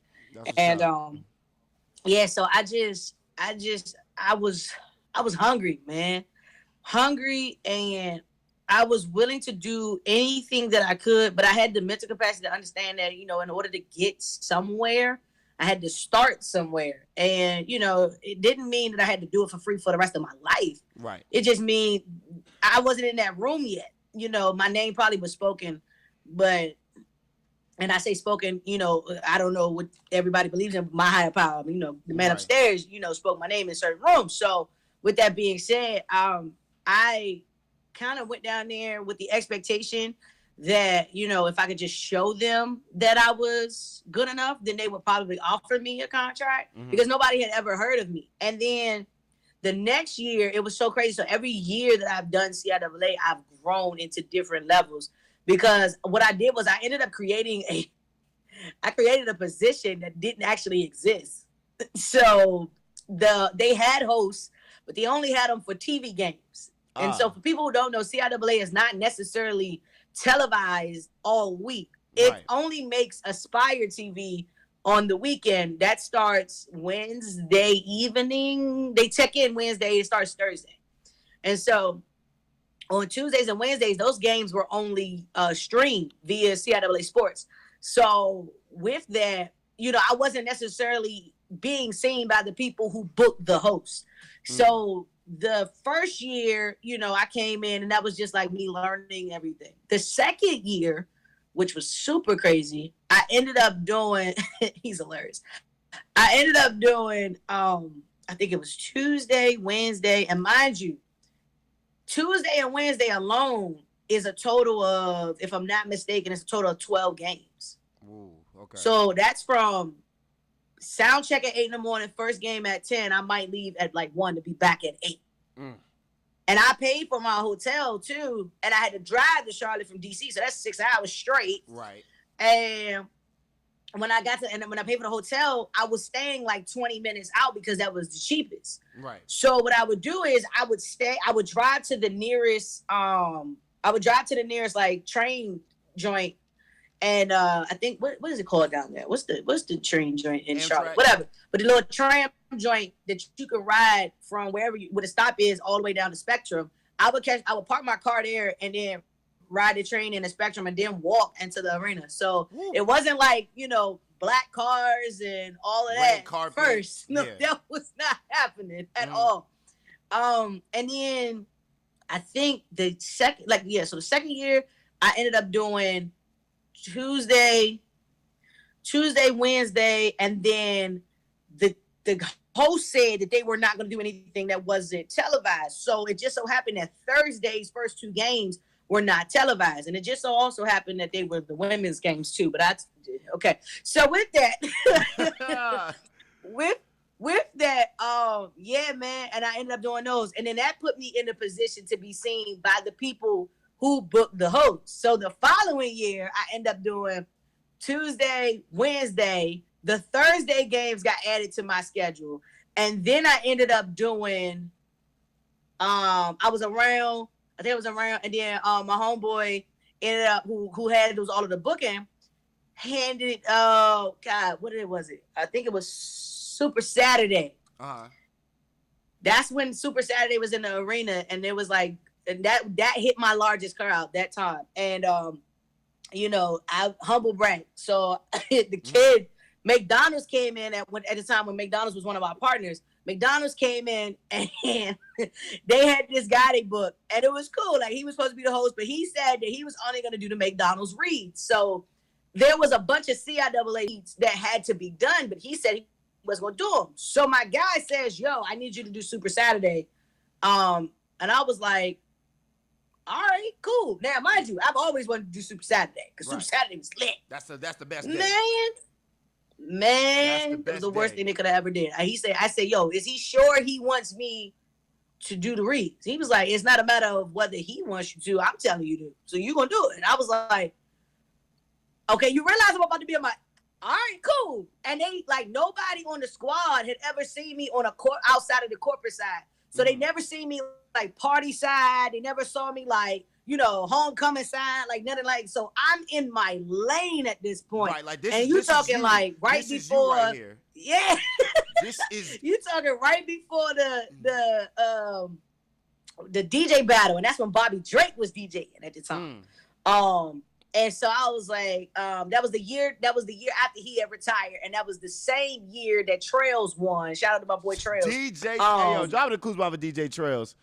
And so I was hungry, man. Hungry, and I was willing to do anything that I could, but I had the mental capacity to understand that, in order to get somewhere, I had to start somewhere. And, it didn't mean that I had to do it for free for the rest of my life. Right. It just mean I wasn't in that room yet. My name probably was spoken, but and I say spoken, I don't know what everybody believes in, my higher power. The man upstairs, spoke my name in certain rooms. So with that being said, I kind of went down there with the expectation that, if I could just show them that I was good enough, then they would probably offer me a contract, because nobody had ever heard of me. And then the next year, it was so crazy. So every year that I've done CIAA, I've grown into different levels. Because what I did was I ended up creating a position that didn't actually exist. So they had hosts, but they only had them for TV games. And so for people who don't know, CIAA is not necessarily televised all week. It only makes Aspire TV on the weekend. That starts Wednesday evening. They check in Wednesday. It starts Thursday. And so on Tuesdays and Wednesdays, those games were only streamed via CIAA Sports. So with that, I wasn't necessarily being seen by the people who booked the host. So the first year, I came in and that was just like me learning everything. The second year, which was super crazy, I ended up doing, he's hilarious. I ended up doing, I think it was Tuesday, Wednesday, and mind you, Tuesday and Wednesday alone is a total of, if I'm not mistaken, it's a total of 12 games. Ooh, okay. So that's from sound check at 8 in the morning, first game at 10. I might leave at like 1 to be back at 8. And I paid for my hotel too. And I had to drive to Charlotte from DC. So that's 6 hours straight. Right. And when I paid for the hotel, I was staying like 20 minutes out because that was the cheapest. Right. So what I would do is I would drive to the nearest, like train joint. And I think, what is it called down there? What's the train joint in Charlotte? Whatever. But the little tram joint that you could ride from where the stop is all the way down to Spectrum. I would park my car there and then ride the train in the Spectrum and then walk into the arena. So it wasn't like, black cars and all of that first. No, that was not happening at all. And then I think the second year I ended up doing Tuesday, Wednesday, and then the host said that they were not going to do anything that wasn't televised. So it just so happened that Thursday's first 2 games were not televised, and it just so also happened that they were the women's games too. But okay. So with that, with that, yeah, man, and I ended up doing those, and then that put me in a position to be seen by the people who booked the host. So the following year, I ended up doing Tuesday, Wednesday. The Thursday games got added to my schedule, and then I ended up doing. I was around. I think I was around, and then my homeboy ended up who had those all of the booking handed. Oh God, was it? I think it was Super Saturday. That's when Super Saturday was in the arena, and it was like, and that hit my largest crowd that time. And I humble brag. So the kid McDonald's came in at the time when McDonald's was one of our partners. McDonald's came in and they had this guy they booked, and it was cool. Like, he was supposed to be the host, but he said that he was only going to do the McDonald's reads. So there was a bunch of CIAA reads that had to be done, but he said he was going to do them. So my guy says, "Yo, I need you to do Super Saturday." And I was like, all right, cool. Now, mind you, I've always wanted to do Super Saturday because Super Saturday was lit. That's the best day. Man, it was the worst thing they could have ever did. I said, "Yo, is he sure he wants me to do the reads?" He was like, "It's not a matter of whether he wants you to. I'm telling you to. So you're going to do it." And I was like, "Okay, you realize I'm about to be on my..." All right, cool. And they, like, nobody on the squad had ever seen me on outside of the corporate side. So they never seen me, like, party side. They never saw me, like, homecoming side, like nothing like. So I'm in my lane at this point. Right, like this. And you talking like right this before, is you right here. Yeah. This is you talking right before the DJ battle, and that's when Bobby Drake was DJing at the time. And so I was like, that was the year after he had retired, and that was the same year that Trails won. Shout out to my boy Trails. DJ, hey, yo, drop the clues by DJ Trails.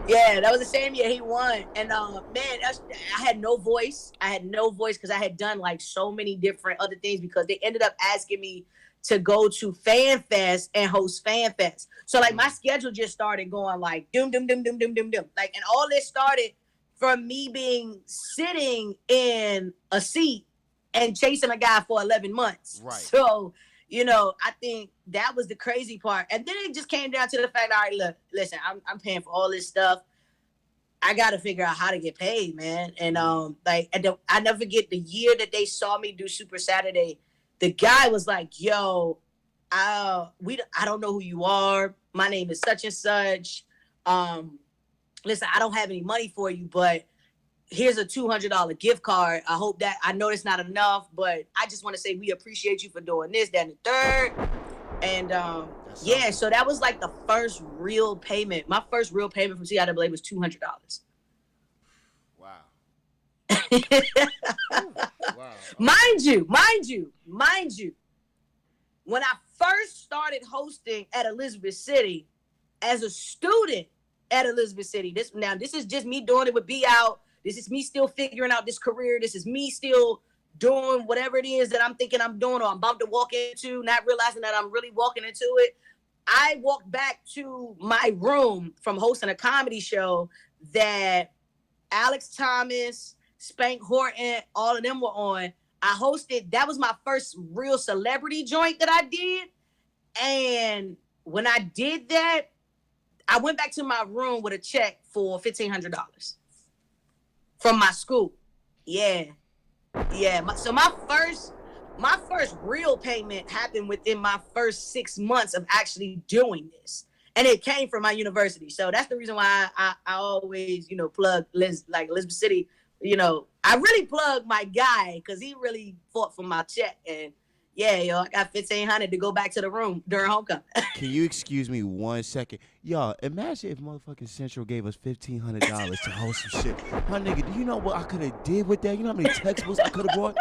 Yeah, that was the same year he won. And man, I had no voice. Because I had done like so many different other things, because they ended up asking me to go to Fan Fest and host Fan Fest. So like my schedule just started going like doom, doom, doom, doom, doom, doom, doom. Like, and all this started from me sitting in a seat and chasing a guy for 11 months. Right. So, I think that was the crazy part. And then it just came down to the fact, all right, look, listen, I'm paying for all this stuff. I got to figure out how to get paid, man. And I never forget the year that they saw me do Super Saturday. The guy was like, "Yo, I don't know who you are. My name is such and such. Listen, I don't have any money for you, but here's a $200 gift card. I know it's not enough, but I just want to say we appreciate you for doing this, that, and the third." And yeah, so that was like the first real payment. My first real payment from CIAA was $200. Wow. Wow. Mind you, when I first started hosting at Elizabeth City as a student at Elizabeth City, this is just me doing it with B Out. This is me still figuring out this career. This is me still doing whatever it is that I'm thinking I'm doing or I'm about to walk into, not realizing that I'm really walking into it. I walked back to my room from hosting a comedy show that Alex Thomas, Spank Horton, all of them were on. I hosted. That was my first real celebrity joint that I did. And when I did that, I went back to my room with a check for $1,500 from my school. Yeah. So my first real payment happened within my first 6 months of actually doing this. And it came from my university. So that's the reason why I always, plug Elizabeth City. I really plug my guy because he really fought for my check. And yeah, I got $1,500 to go back to the room during homecoming. Can you excuse me 1 second? Y'all, imagine if motherfucking Central gave us $1,500 to host some shit. My nigga, do you know what I could have did with that? You know how many textbooks I could have brought?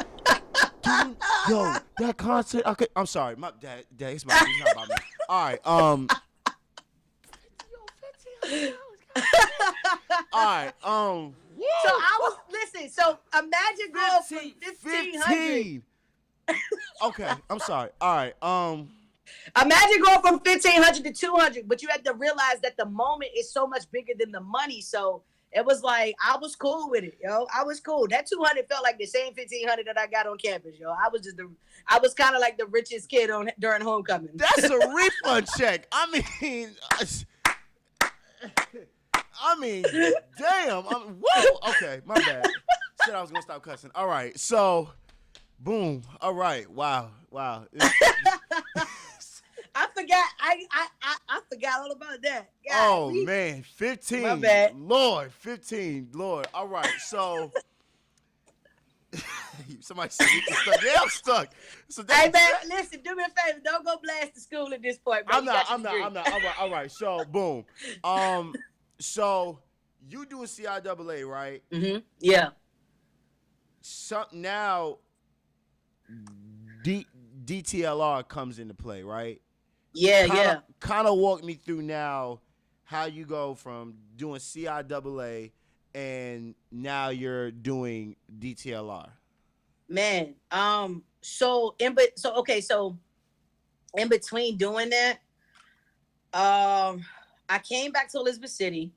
Dude, yo, that concert, I'm sorry, my dad, it's not about me. All right, all right, So I was, listen, so imagine going from 1,500. Okay, I'm sorry. All right, imagine going from 1,500 to 200, but you had to realize that the moment is so much bigger than the money. So it was like I was cool with it, yo. I was cool. That 200 felt like the same 1,500 that I got on campus, yo. I was kind of like the richest kid during homecoming. That's a refund check. I mean, damn. Whoa. Okay, my bad. Said I was gonna stop cussing. All right, so, boom. All right, wow. I forgot. I forgot all about that. God, man, 15. My bad. Lord, 15. Lord. All right, so. Somebody said you stuck. Yeah, I'm stuck. So hey man, listen, do me a favor. Don't go blast the school at this point. Bro. I'm not. All right. So boom. So you doing CIAA, right? Mm-hmm. Yeah. So now DTLR comes into play, right? Yeah. Kind of walk me through now how you go from doing CIAA and now you're doing DTLR. Man, so in between doing that, I came back to Elizabeth City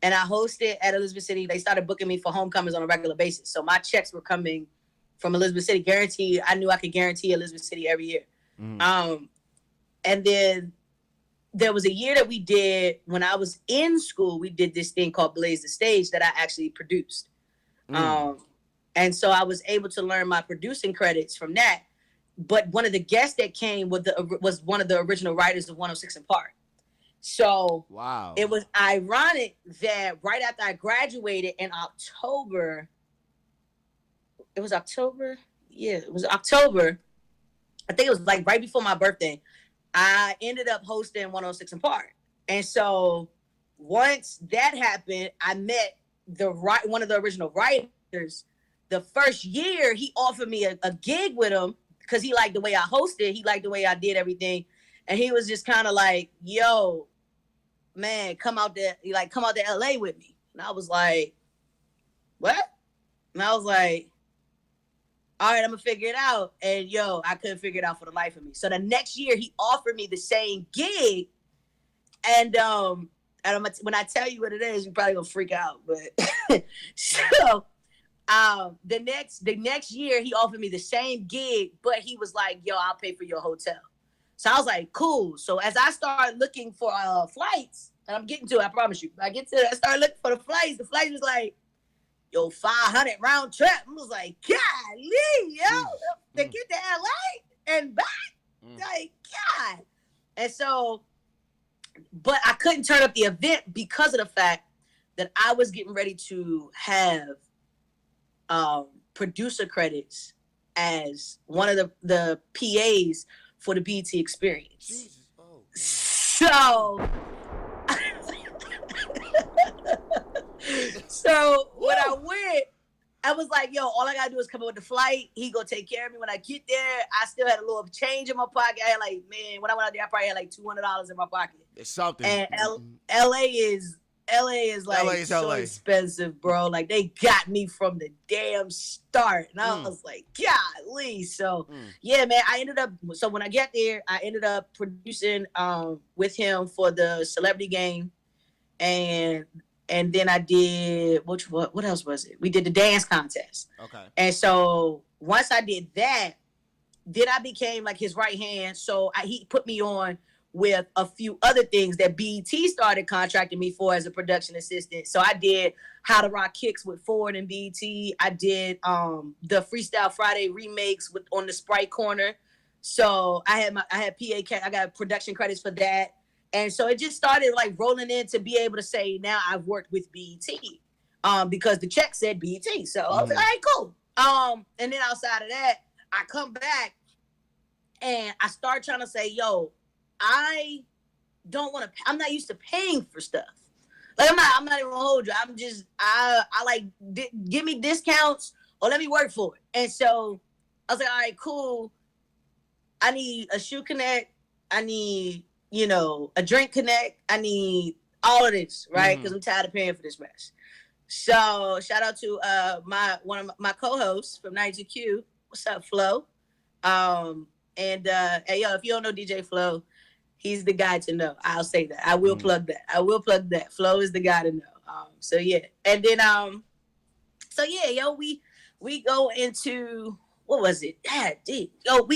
and I hosted at Elizabeth City. They started booking me for homecomings on a regular basis. So my checks were coming from Elizabeth City, guaranteed. I knew I could guarantee Elizabeth City every year. Mm-hmm. And then there was a year that we did when I was in school, we did this thing called Blaze the Stage that I actually produced. And so I was able to learn my producing credits from that. But one of the guests that came was one of the original writers of 106 in Park. So wow, it was ironic that right after I graduated in October, it was October. I think it was like right before my birthday. I ended up hosting 106 in Park. And so once that happened, I met one of the original writers. The first year, he offered me a gig with him because he liked the way I hosted. He liked the way I did everything. And he was just kind of like, yo, man, come out to LA with me. And I was like, what? And I was like, all right, I'm going to figure it out. And yo, I couldn't figure it out for the life of me. So the next year, he offered me the same gig. And when I tell you what it is, you're probably going to freak out. But so the next year, he offered me the same gig, but he was like, yo, I'll pay for your hotel. So I was like, cool. So as I started looking for flights, and I'm getting to it, I promise you. I started looking for the flights. The flight was like, yo, 500 round trip. I was like, golly, yo, to get to LA and back. Like, God. And so, but I couldn't turn up the event because of the fact that I was getting ready to have producer credits as one of the PAs for the BET Experience. Jesus. Oh, so, when I went, I was like, yo, all I gotta do is come up with the flight. He gonna take care of me when I get there. I still had a little change in my pocket. I had like, man, when I went out there, I probably had like $200 in my pocket. It's something. And LA is like so expensive, bro. Like they got me from the damn start. And I was like, golly. So yeah, man, so when I get there, I ended up producing with him for the celebrity game. And then I did, what else was it? We did the dance contest. Okay. And so once I did that, then I became like his right hand. So he put me on with a few other things that BET started contracting me for as a production assistant. So I did How to Rock Kicks with Ford and BET. I did the Freestyle Friday remakes on the Sprite Corner. So I got production credits for that. And so it just started like rolling in to be able to say, now I've worked with BET because the check said BET. So I was like, all right, cool. And then outside of that, I come back and I start trying to say, yo, I'm not used to paying for stuff. Like I'm not even gonna hold you. I like, give me discounts or let me work for it. And so I was like, all right, cool. I need a shoe connect. I need, a drink connect. I need all of this, right? Because I'm tired of paying for this mess. So shout out to one of my co-hosts from 92Q. What's up, Flo? Hey, yo, if you don't know DJ Flo, he's the guy to know. I'll say that. I will plug that. Flo is the guy to know. So yeah, and then so yeah, yo, we go into what was it? Yeah, yo,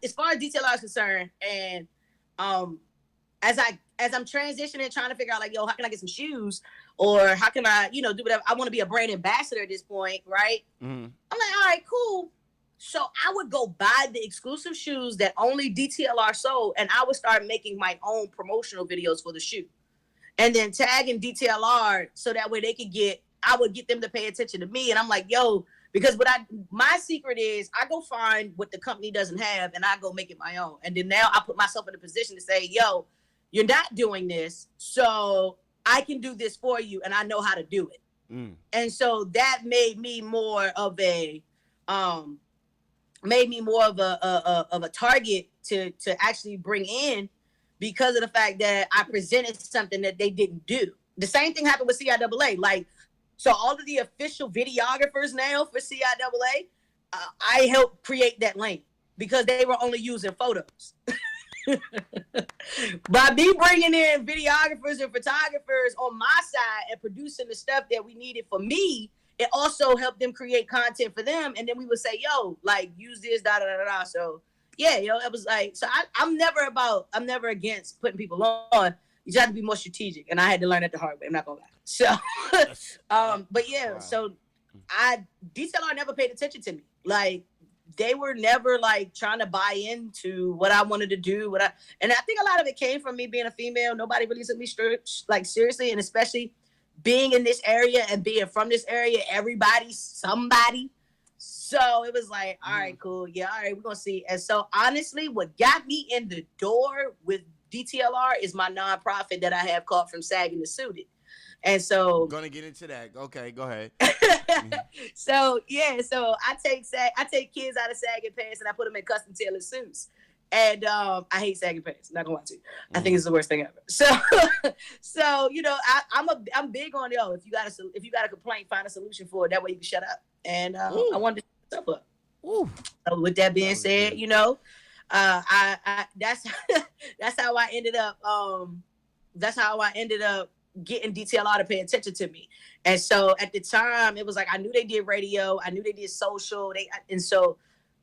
as far as DTLR is concerned, and um, as I'm transitioning, trying to figure out like, yo, how can I get some shoes, or how can I, do whatever? I want to be a brand ambassador at this point, right? Mm-hmm. I'm like, all right, cool. So I would go buy the exclusive shoes that only DTLR sold, and I would start making my own promotional videos for the shoe, and then tagging DTLR so that way I would get them to pay attention to me. And I'm like, yo, because my secret is I go find what the company doesn't have and I go make it my own. And then now I put myself in a position to say, yo, you're not doing this, so I can do this for you, and I know how to do it. And so that made me more of a target to actually bring in, because of the fact that I presented something that they didn't do. The same thing happened with CIAA. Like, so all of the official videographers now for CIAA, I helped create that lane because they were only using photos. By me bringing in videographers and photographers on my side and producing the stuff that we needed for me, it also helped them create content for them. And then we would say, yo, like, use this, da da da da. So yeah, yo, it was like, so I'm never against putting people on. You just have to be more strategic, and I had to learn that the hard way. I'm not gonna lie. So, but yeah, wow. So DTLR never paid attention to me. Like, they were never like trying to buy into what I wanted to do. And I think a lot of it came from me being a female. Nobody really took me like seriously, and especially being in this area and being from this area, everybody's somebody. So it was like, all right, cool. Yeah, all right, we're going to see. And so honestly, what got me in the door with DTLR is my nonprofit that I have called From Sagging to Suited. And so... Going to get into that. Okay, go ahead. So, yeah, so I take kids out of sagging pants and I put them in custom tailored suits. And I hate sagging pants. Not gonna lie to you. I think it's the worst thing ever. So, I'm big on if you got a complaint, find a solution for it. That way you can shut up. And I wanted to shut up. So with that being said, good. That's how I ended up. That's how I ended up getting DTLR to pay attention to me. And so at the time, it was like I knew they did radio, I knew they did social, and so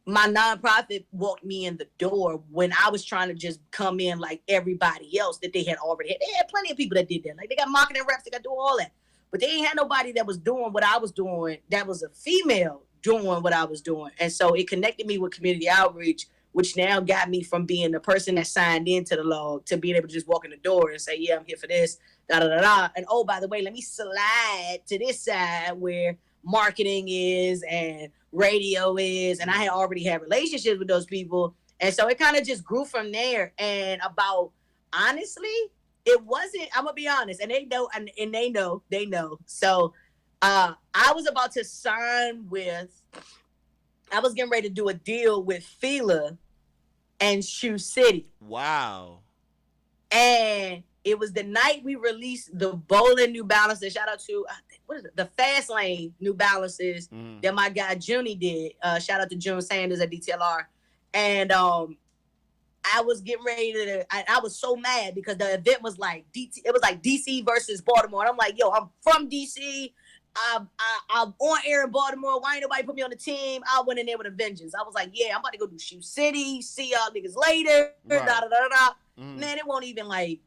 my nonprofit walked me in the door when I was trying to just come in like everybody else that they had already had. They had plenty of people that did that. Like, they got marketing reps, they got to do all that. But they ain't had nobody that was doing what I was doing, that was a female doing what I was doing. And so it connected me with community outreach, which now got me from being the person that signed into the log to being able to just walk in the door and say, yeah, I'm here for this, da da da da. And oh, by the way, let me slide to this side where marketing is and radio is. And I had already had relationships with those people. And so it kind of just grew from there. And honestly, it wasn't, I'm gonna be honest, and they know, and they know. So I was about to I was getting ready to do a deal with Fila and Shoe City. Wow. And it was the night we released the bowling New Balances. Shout out to, the Fast Lane New Balances that my guy Junie did. Shout out to June Sanders at DTLR. And I was getting ready I was so mad because the event was like, it was like DC versus Baltimore. And I'm like, yo, I'm from DC. I'm on air in Baltimore. Why ain't nobody put me on the team? I went in there with a vengeance. I was like, yeah, I'm about to go do Shoe City. See y'all niggas later. Right. Da, da, da, da. Man, it won't even like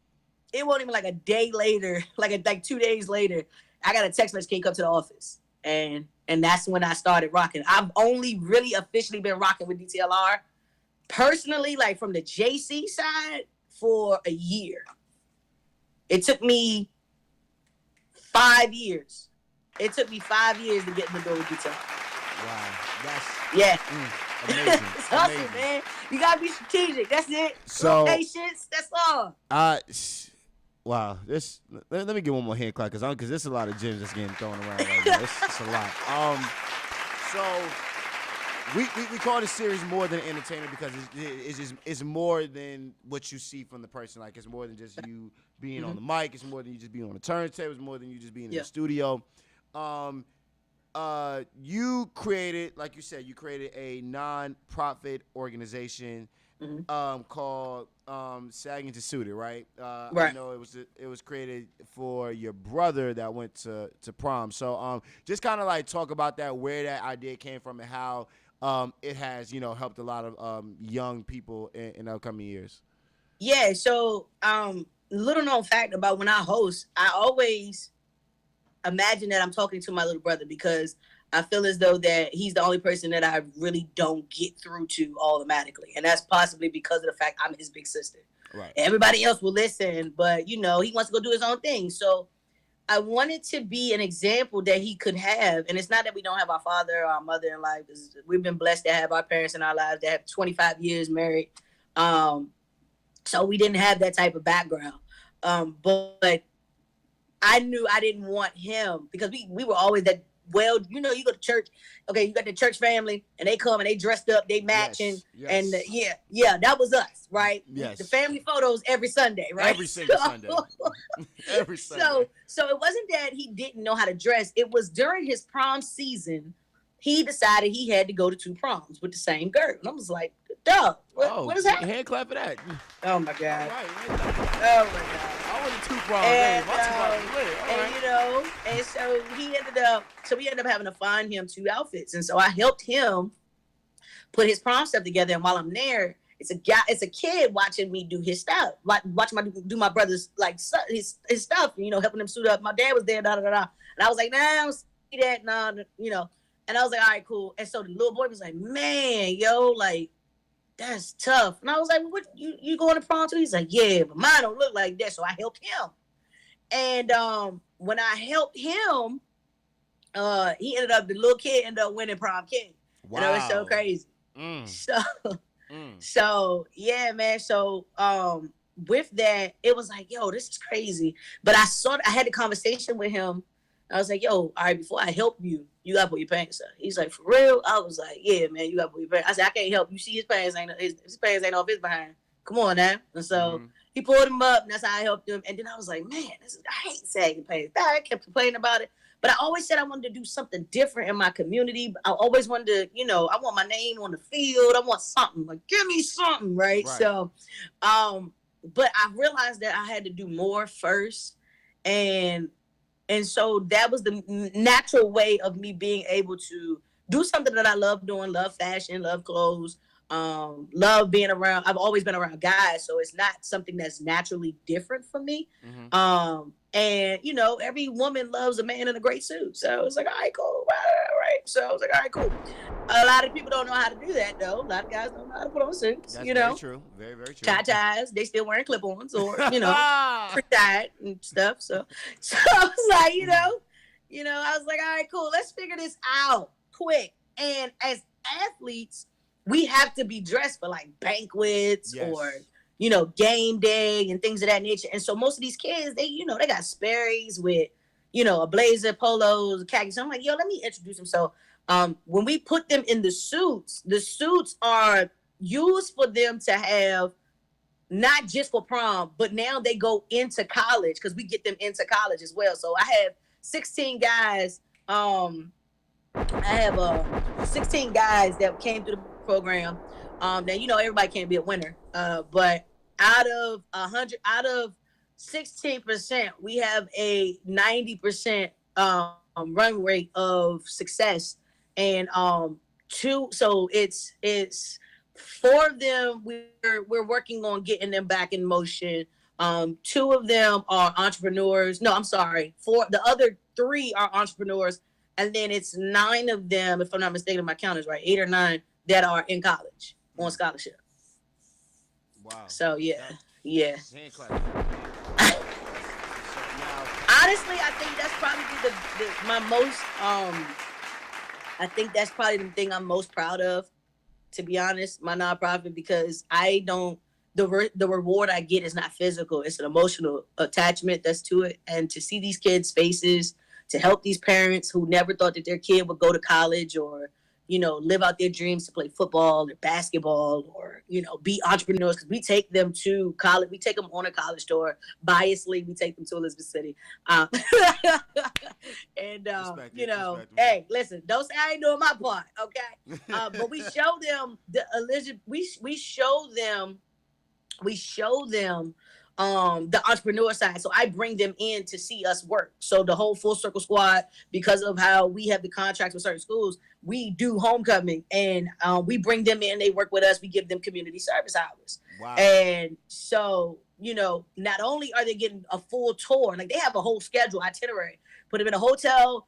a day later, like 2 days later, I got a text message, can you come to the office? And that's when I started rocking. I've only really officially been rocking with DTLR personally, like from the JayCee side, for a year. It took me 5 years. It took me 5 years to get in the door with DTLR. Wow, amazing. It's hustle, man. You gotta be strategic. That's it. So patience. That's all. Wow. Let me get one more hand clap because there's a lot of gems that's getting thrown around right now. It's a lot. So we call this series more than entertainment because it's more than what you see from the person. Like, it's more than just you being on the mic. It's more than you just being on the turntable. It's more than you just being in the studio. You created, like you said, a non-profit organization called Sagging to Suited, right? I Right. know it was created for your brother that went to prom. So just kind of like talk about that, where that idea came from, and how it has helped a lot of young people in upcoming years. Yeah. So little known fact about when I host, I always imagine that I'm talking to my little brother because I feel as though that he's the only person that I really don't get through to automatically, and that's possibly because of the fact I'm his big sister. Right. Everybody else will listen, but he wants to go do his own thing. So I wanted to be an example that he could have, and it's not that we don't have our father or our mother in life. We've been blessed to have our parents in our lives that have 25 years married. So we didn't have that type of background. But I knew I didn't want him because we were always that. Well, you go to church. Okay, you got the church family, and they come and they dressed up, they matching, yes. and yeah, that was us, right? Yes. The family photos every Sunday, right? Every single Sunday. Every Sunday. So it wasn't that he didn't know how to dress. It was during his prom season, he decided he had to go to 2 proms with the same girl, and I was like, "Dog, what is happening?" Hand clap for that. Oh my god! All right, Oh my god! I went to 2 proms. And, My 2 proms was lit. All right. and so we ended up having to find him 2 outfits, and so I helped him put his prom stuff together. And while I'm there, it's a kid watching me do his stuff, like watching do my brother's like his stuff, helping him suit up. My dad was there, and I was like, nah, I don't see that, nah, and I was like, all right, cool. And so the little boy was like, man, yo, like, that's tough. And I was like, well, what, you going to prom too? He's like, yeah, but mine don't look like that. So I helped him. And when I helped him, the little kid ended up winning prom king. Wow. And it was so crazy. So yeah, man. So with that, it was like, yo, this is crazy. But I had a conversation with him. I was like, yo, all right, before I help you, you gotta put your pants up. He's like, for real? I was like, yeah, man, you gotta put your pants. I said, I can't help you. See his pants his pants ain't off his behind. Come on now. And so he pulled him up, and that's how I helped him. And then I was like, man, I hate sagging pants. I kept complaining about it. But I always said I wanted to do something different in my community. I always wanted to, I want my name on the field. I want something. Like, give me something, right? So, but I realized that I had to do more first. And so that was the natural way of me being able to do something that I love doing, love fashion, love clothes, love being around. I've always been around guys, so it's not something that's naturally different for me. And, every woman loves a man in a great suit. So it's like, all right, cool. Right. So I was like, all right, cool. A lot of people don't know how to do that, though. A lot of guys don't know how to put on suits. That's very true. Very, very true. Tie-ties, they still wearing clip-ons or, pre-tied and stuff. So I was like, I was like, all right, cool. Let's figure this out quick. And as athletes, we have to be dressed for like banquets or game day and things of that nature. And so most of these kids, they got Sperry's with, a blazer, polos, khakis. So I'm like, yo, let me introduce them. So when we put them in the suits are used for them to have not just for prom, but now they go into college because we get them into college as well. So I have 16 guys. I have 16 guys that came through the program. Now, everybody can't be a winner, but out of 16%, we have a 90% run rate of success, and so it's 4 of them we're working on getting them back in motion. 2 of them are entrepreneurs. No, I'm sorry, 4. The other 3 are entrepreneurs, and then it's 9 of them, if I'm not mistaken, my count is right, 8 or 9 that are in college on scholarship. Wow. So yeah. Hand clap. Honestly, I think that's probably my most. I think that's probably the thing I'm most proud of, to be honest. My nonprofit, because I don't. The reward I get is not physical; it's an emotional attachment that's to it. And to see these kids' faces, to help these parents who never thought that their kid would go to college or live out their dreams to play football or basketball or, be entrepreneurs, because we take them to college. We take them on a college tour. Biasly, we take them to Elizabeth City. And, hey, listen, don't say I ain't doing my part, okay? But we show them we show them we show them the entrepreneur side. So I bring them in to see us work. So the whole Full Circle Squad, because of how we have the contracts with certain schools, we do homecoming, and we bring them in. They work with us. We give them community service hours. Wow. And so, not only are they getting a full tour, like they have a whole schedule itinerary. Put them in a hotel.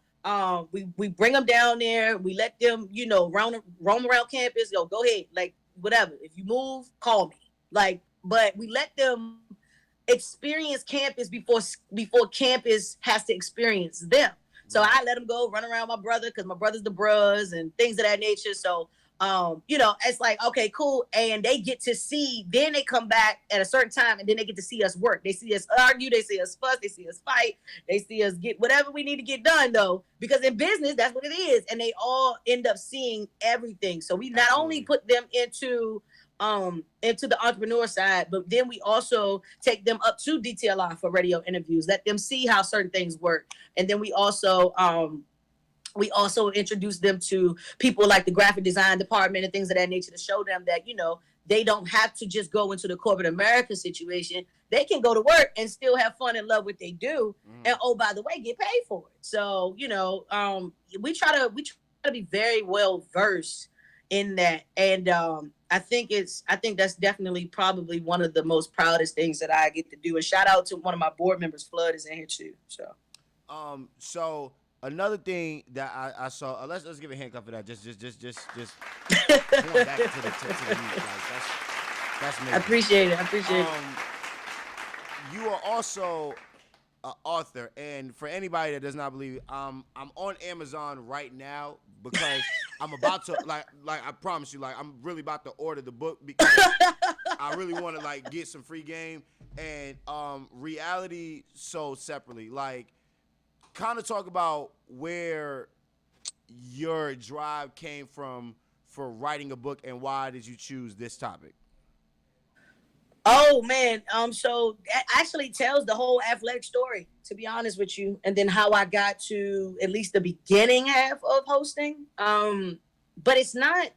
We bring them down there. We let them, roam around campus. Go ahead, like whatever. If you move, call me. Like, but we let them experience campus before campus has to experience them. So I let them go run around my brother, because my brother's the bros and things of that nature. So it's like, okay, cool. And they get to see, then they come back at a certain time, and then they get to see us work. They see us argue, they see us fuss, they see us fight, they see us get whatever we need to get done, though, because in business, that's what it is. And they all end up seeing everything. So we not only put them into the entrepreneur side, but then we also take them up to DTLI for radio interviews, let them see how certain things work. And then we also introduce them to people like the graphic design department and things of that nature, to show them that, they don't have to just go into the corporate America situation. They can go to work and still have fun and love what they do. And, oh, by the way, get paid for it. So, we try to be very well versed in that. And I think that's definitely probably one of the most proudest things that I get to do. And shout out to one of my board members, Flood, is in here too. So another thing that I saw, let's give a handcuff for that. Just going back to the music. Like, that's amazing. I appreciate it. You are also an author, and for anybody that does not believe it, I'm on Amazon right now, because I'm about to like I promise you, like I'm really about to order the book, because I really want to like get some free game. And Reality Sold Separately, like, kind of talk about where your drive came from for writing a book, and why did you choose this topic? Oh man, so that actually tells the whole athletic story, to be honest with you, and then how I got to at least the beginning half of hosting. But I'm not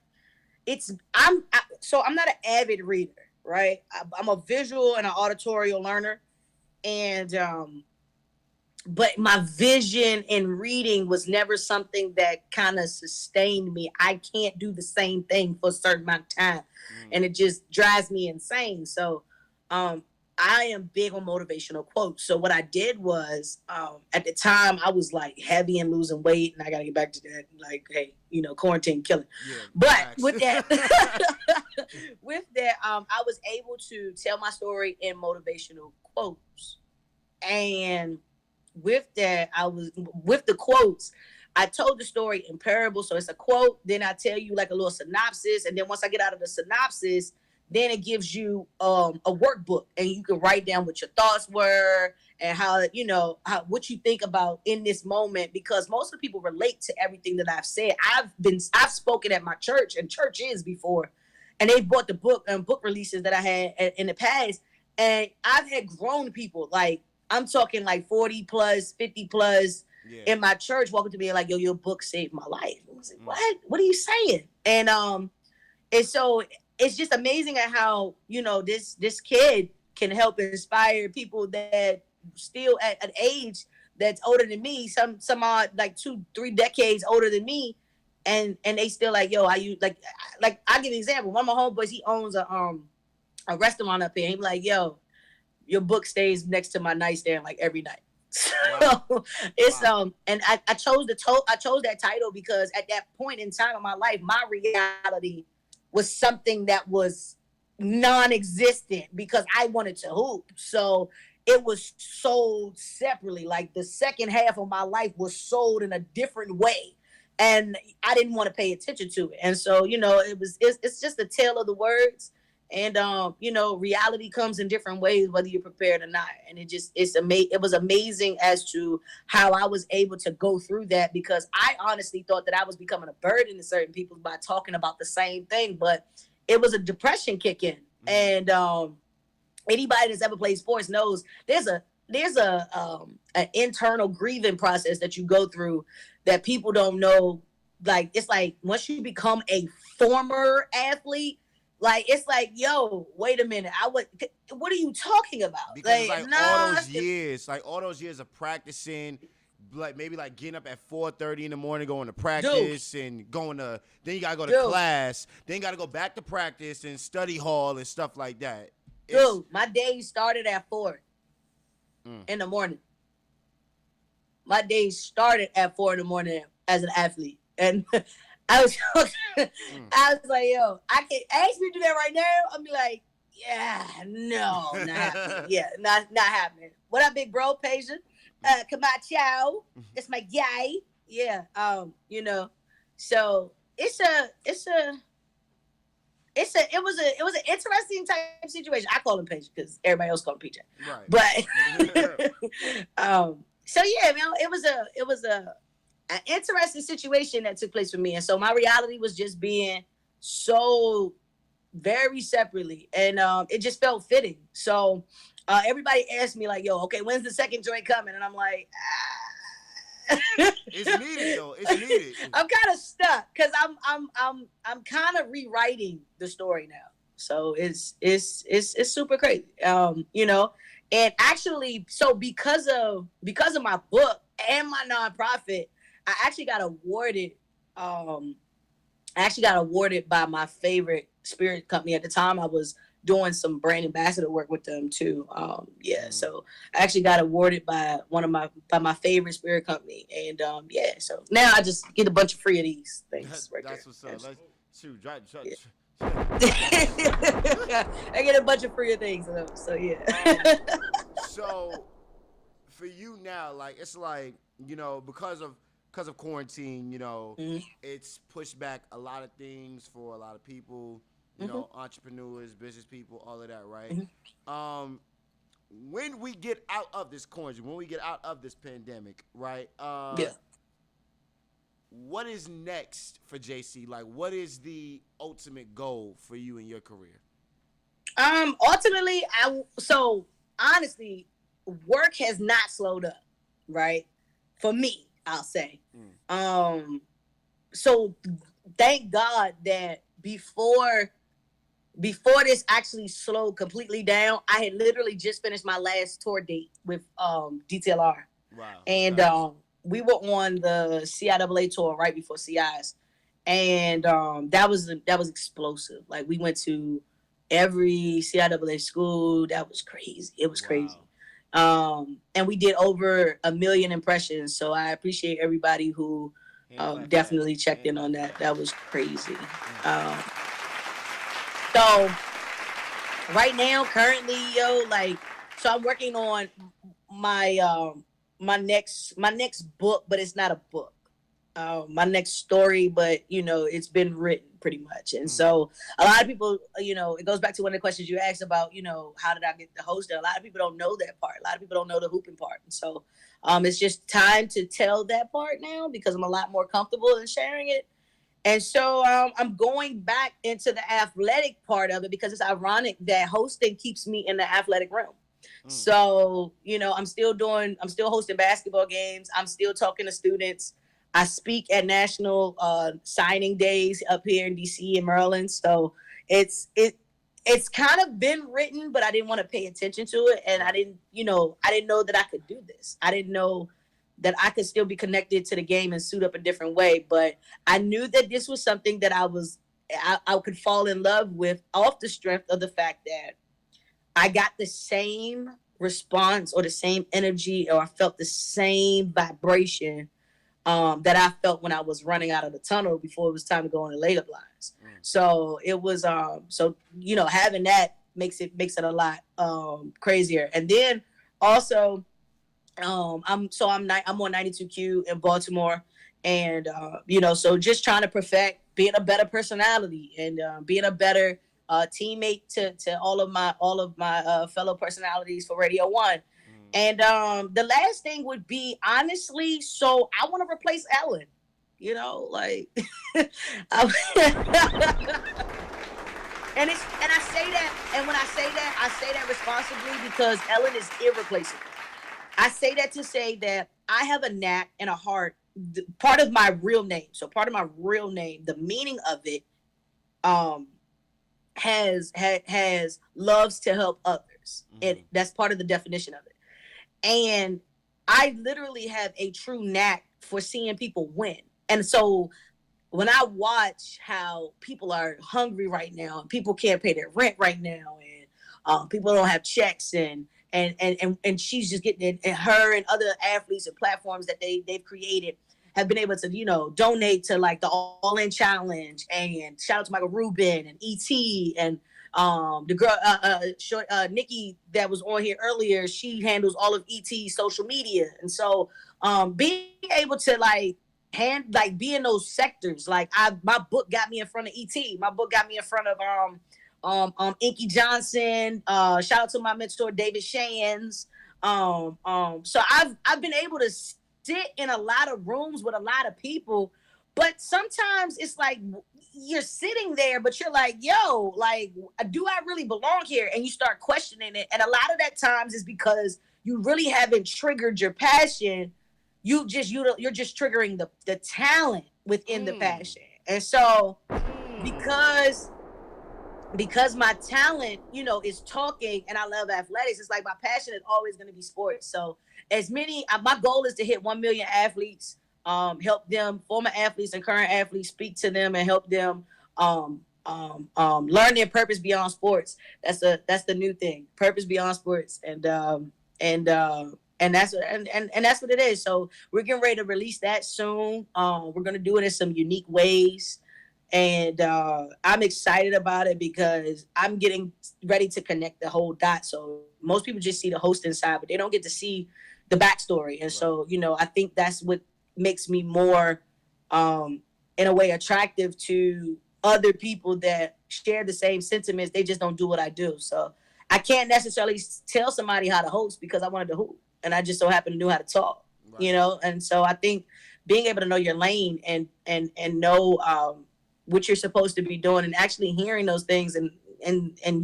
an avid reader, right? I'm a visual and an auditorial learner, and but my vision in reading was never something that kind of sustained me. I can't do the same thing for a certain amount of time, and it just drives me insane. So I am big on motivational quotes. So what I did was, at the time, I was like heavy and losing weight, and I got to get back to that. Like, hey, quarantine killing. Yeah, but with that, I was able to tell my story in motivational quotes. And with that, with the quotes, I told the story in parables. So it's a quote, then I tell you like a little synopsis, and then once I get out of the synopsis, then it gives you a workbook, and you can write down what your thoughts were and how what you think about in this moment, because most of the people relate to everything that I've said. I've spoken at my church and churches before, and they bought the book and book releases that I had in the past, and I've had grown people, like I'm talking like 40 plus, 50 plus, in my church, walking to me like, yo, your book saved my life. I was like, what are you saying? And so it's just amazing at how, this kid can help inspire people that still at an age that's older than me, some are like 2-3 decades older than me, and they still like, yo, I use like I'll give you an example. One of my homeboys, he owns a restaurant up here. He be like, yo, your book stays next to my nightstand like every night. So it's and I chose that title because at that point in time in my life, my reality was something that was non-existent because I wanted to hoop. So it was sold separately. Like the second half of my life was sold in a different way, and I didn't want to pay attention to it. And so it's just a tale of the words. And reality comes in different ways, whether you're prepared or not. And it was amazing as to how I was able to go through that, because I honestly thought that I was becoming a burden to certain people by talking about the same thing, but it was a depression kick in. And anybody that's ever played sports knows there's an internal grieving process that you go through that people don't know. Like, it's like once you become a former athlete, Like, it's like, yo, wait a minute. What are you talking about? Because Like, it's like nah. all those years of practicing, like maybe like getting up at 4:30 in the morning, going to Dude, practice and then you gotta go to dude, class, then you gotta go back to practice and study hall and stuff like that. dude, my day started at 4 in the morning. My day started at 4 in the morning as an athlete. And I was like, yo, I can ask me to do that right now. I'll be like, yeah, no, not happening. Yeah, not happening. What up, big bro, patient? Come on, ciao. It's my guy. Yeah. You know, so it was an interesting type situation. I call him patient because everybody else call him PJ. Right. But so yeah, man, it was an interesting situation that took place for me, and so my reality was just being so very separately, and it just felt fitting. So everybody asked me like, "Yo, okay, when's the second joint coming?" And I'm like, It's needed though. It's needed. I'm kind of stuck because I'm kind of rewriting the story now. So it's super crazy. You know, and actually, so because of my book and my nonprofit, I actually got awarded. By my favorite spirit company at the time. I was doing some brand ambassador work with them too. So I actually got awarded by my favorite spirit company, and so now I just get a bunch of free of these things. That's what's up. Let's shoot. I get a bunch of free of things, so yeah. So for you now, like it's like, you know, because of quarantine, you know, it's pushed back a lot of things for a lot of people, you know, entrepreneurs, business people, all of that, right? When we get out of this quarantine, when we get out of this pandemic, right? What is next for JayCee? Like, what is the ultimate goal for you in your career? Ultimately, honestly, work has not slowed up, right? For me, I'll say. So thank God that before this actually slowed completely down, I had literally just finished my last tour date with DTLR. Wow. And we were on the CIAA tour right before CIs. And that was explosive. Like, we went to every CIAA school. That was crazy. It was crazy. And we did over 1 million impressions. So I appreciate everybody who definitely checked in on that. That was crazy. So right now, currently, so I'm working on my my next book, but it's not a book. My next story, but it's been written pretty much. And so a lot of people, it goes back to one of the questions you asked about, how did I get the host? A lot of people don't know that part. A lot of people don't know the hooping part. And so it's just time to tell that part now because I'm a lot more comfortable in sharing it. And so I'm going back into the athletic part of it because it's ironic that hosting keeps me in the athletic realm. So, I'm still hosting basketball games. I'm still talking to students. I speak at national signing days up here in DC and Maryland. So it's kind of been written, but I didn't want to pay attention to it. And I didn't know that I could do this. I didn't know that I could still be connected to the game and suit up a different way. But I knew that this was something that I could fall in love with off the strength of the fact that I got the same response or the same energy, or I felt the same vibration that I felt when I was running out of the tunnel before it was time to go on the layup lines. So it was, having that makes it a lot crazier. And then also, I'm on 92Q in Baltimore, and so just trying to perfect being a better personality and being a better teammate to all of my fellow personalities for Radio One. And the last thing would be, honestly, so I want to replace Ellen. And I say that, and when I say that responsibly because Ellen is irreplaceable. I say that to say that I have a knack and a heart. Part of my real name, the meaning of it, has loves to help others, and Mm-hmm. that's part of the definition of it. And I literally have a true knack for seeing people win. And so when I watch how people are hungry right now, and people can't pay their rent right now, and people don't have checks, and she's just getting it, and her and other athletes and platforms that they've created have been able to, donate to like the All In Challenge, and shout out to Michael Rubin and ET, and the girl Nikki that was on here earlier. She handles all of ET's social media, and so being able to be in those sectors. Like my book got me in front of ET. My book got me in front of Inky Johnson. Shout out to my mentor David Shands. So I've been able to sit in a lot of rooms with a lot of people, but sometimes it's like you're sitting there, but you're like, yo, like, do I really belong here? And you start questioning it. And a lot of that times is because you really haven't triggered your passion. You're just triggering the talent within the passion. And so because my talent, is talking, and I love athletics, it's like my passion is always going to be sports. So my goal is to hit 1 million athletes, help them, former athletes and current athletes, speak to them and help them learn their purpose beyond sports. That's the new thing, purpose beyond sports. And that's what it is. So we're getting ready to release that soon. We're going to do it in some unique ways. And I'm excited about it because I'm getting ready to connect the whole dot. So most people just see the hosting side, but they don't get to see the backstory. And right. So, I think that's what makes me more, in a way, attractive to other people that share the same sentiments. They just don't do what I do. So I can't necessarily tell somebody how to host because I wanted to hoop, and I just so happen to know how to talk, right. And so I think being able to know your lane and know what you're supposed to be doing, and actually hearing those things and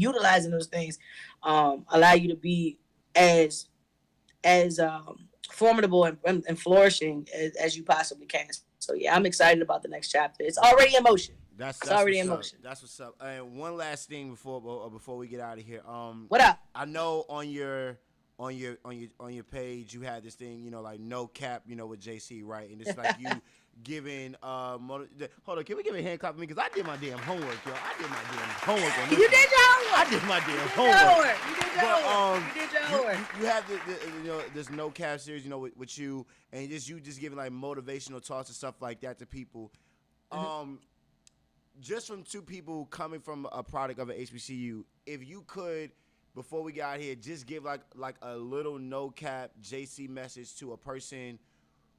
utilizing those things allow you to be as formidable and flourishing as you possibly can. So yeah, I'm excited about the next chapter. It's already in motion. It's already in motion. That's what's up. And one last thing before we get out of here. What up? I know on your page you had this thing, like no cap, with JayCee, right? And it's like you giving hold on, can we give a hand clap for me? Because I did my damn homework, yo. I did my damn homework on this. You did your homework. I did my damn homework. You did your homework. You did your homework. You have this no cap series, with you, and you just giving like motivational talks and stuff like that to people. Mm-hmm. Just from two people coming from a product of an HBCU, if you could, before we got here, just give like a little no cap JayCee message to a person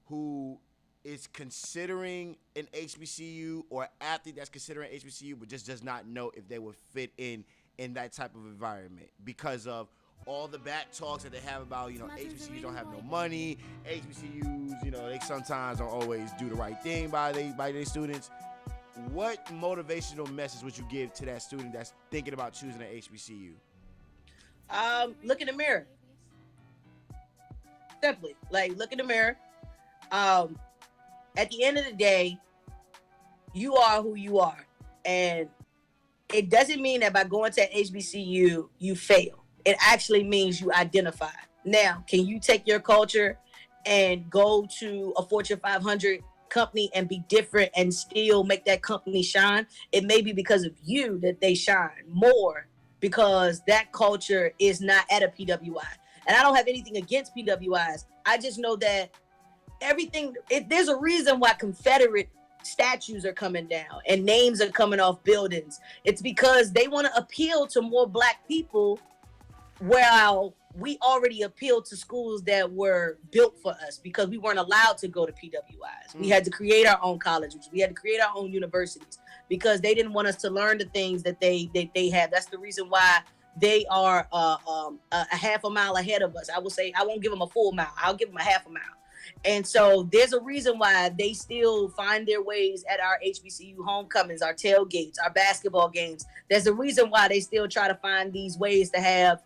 who is considering an HBCU, or athlete that's considering HBCU but just does not know if they would fit in that type of environment because of all the back talks that they have about, HBCUs don't have no money, HBCUs, they sometimes don't always do the right thing by their students. What motivational message would you give to that student that's thinking about choosing an HBCU? Look in the mirror. Simply, look in the mirror. At the end of the day, you are who you are. And it doesn't mean that by going to HBCU, you fail. It actually means you identify. Now, can you take your culture and go to a Fortune 500 company and be different and still make that company shine? It may be because of you that they shine more, because that culture is not at a PWI. And I don't have anything against PWIs. I just know that there's a reason why Confederate statues are coming down and names are coming off buildings. It's because they want to appeal to more Black people, while we already appealed to schools that were built for us because we weren't allowed to go to PWIs. We had to create our own colleges. We had to create our own universities because they didn't want us to learn the things that they had. That's the reason why they are a half a mile ahead of us. I will say, I won't give them a full mile. I'll give them a half a mile. And so there's a reason why they still find their ways at our HBCU homecomings, our tailgates, our basketball games. There's a reason why they still try to find these ways to have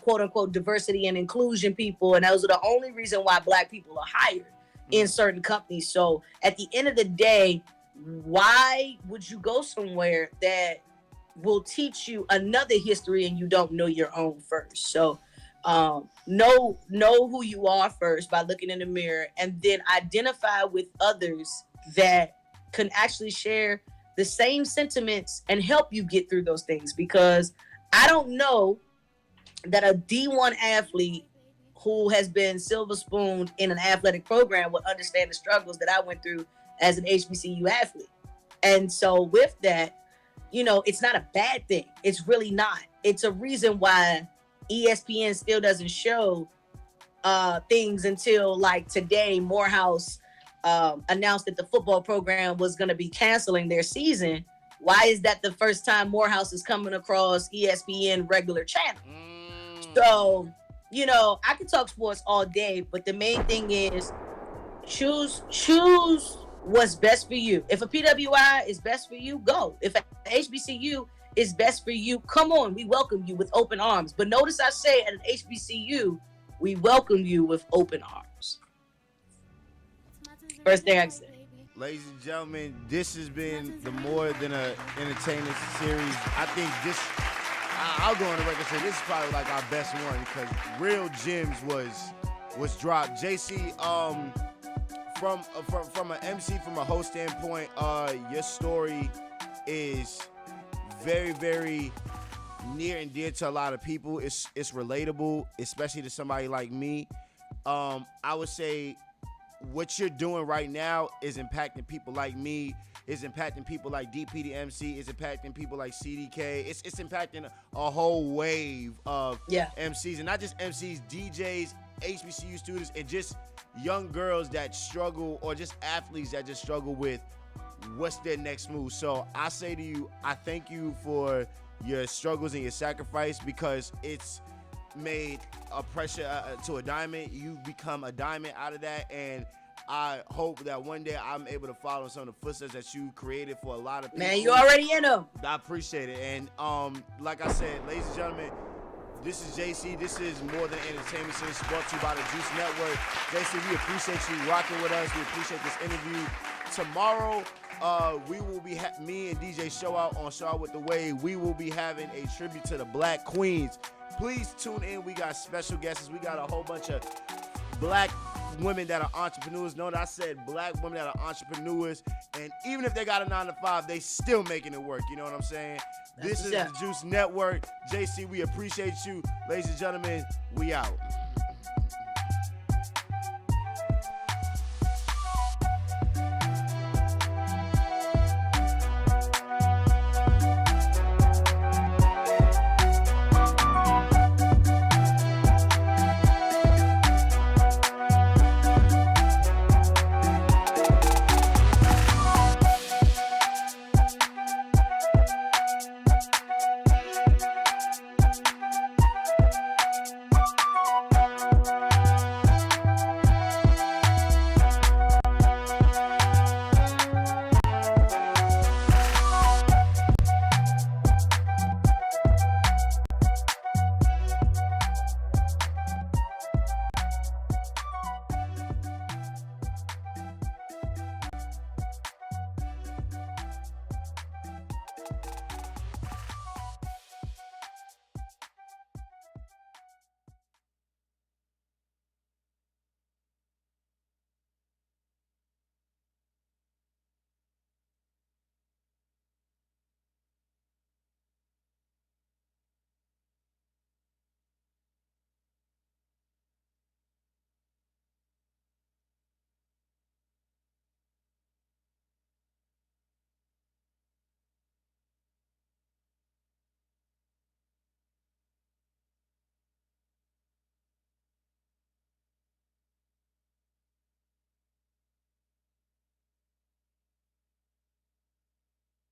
quote unquote diversity and inclusion people. And those are the only reason why Black people are hired in certain companies. So at the end of the day, why would you go somewhere that will teach you another history and you don't know your own first. So know who you are first by looking in the mirror, and then identify with others that can actually share the same sentiments and help you get through those things. Because I don't know that a D1 athlete who has been silver spooned in an athletic program would understand the struggles that I went through as an HBCU athlete. And so with that, it's not a bad thing. It's really not. It's a reason why ESPN still doesn't show things until like today. Morehouse announced that the football program was going to be canceling their season. Why is that the first time Morehouse is coming across ESPN regular channel? So, I could talk sports all day, but the main thing is choose what's best for you. If a PWI is best for you, go. If a HBCU is best for you, come on, we welcome you with open arms. But notice I say at an HBCU, we welcome you with open arms. First thing I said. Ladies and gentlemen, this has been the More Than a Entertainment series. I think I'll go on the record and say this is probably like our best one because real gems was dropped. JayCee, from an MC, from a host standpoint, your story is very, very near and dear to a lot of people. It's relatable, especially to somebody like me. I would say what you're doing right now is impacting people like me, is impacting people like DPDMC, is impacting people like CDK. It's impacting a whole wave of MCs, and not just MCs, DJs, HBCU students, and just young girls that struggle, or just athletes that just struggle with what's their next move. So I say to you, I thank you for your struggles and your sacrifice, because it's made a pressure to a diamond. You've become a diamond out of that, and I hope that one day I'm able to follow some of the footsteps that you created for a lot of people. Man, you already in them. I appreciate it. And like I said, ladies and gentlemen, this is JayCee. This is More Than Entertainment Series, brought to you by the Juice Network. JayCee, we appreciate you rocking with us. We appreciate this interview. Tomorrow, we will be me and DJ Show Out on Show Out with the Wave. We will be having a tribute to the Black Queens. Please tune in. We got special guests. We got a whole bunch of black women that are entrepreneurs. Note I said black women that are entrepreneurs, and even if they got a 9-to-5, they still making it work. You know what I'm saying? This is the Juice Network. JayCee, we appreciate you. Ladies and gentlemen, we out.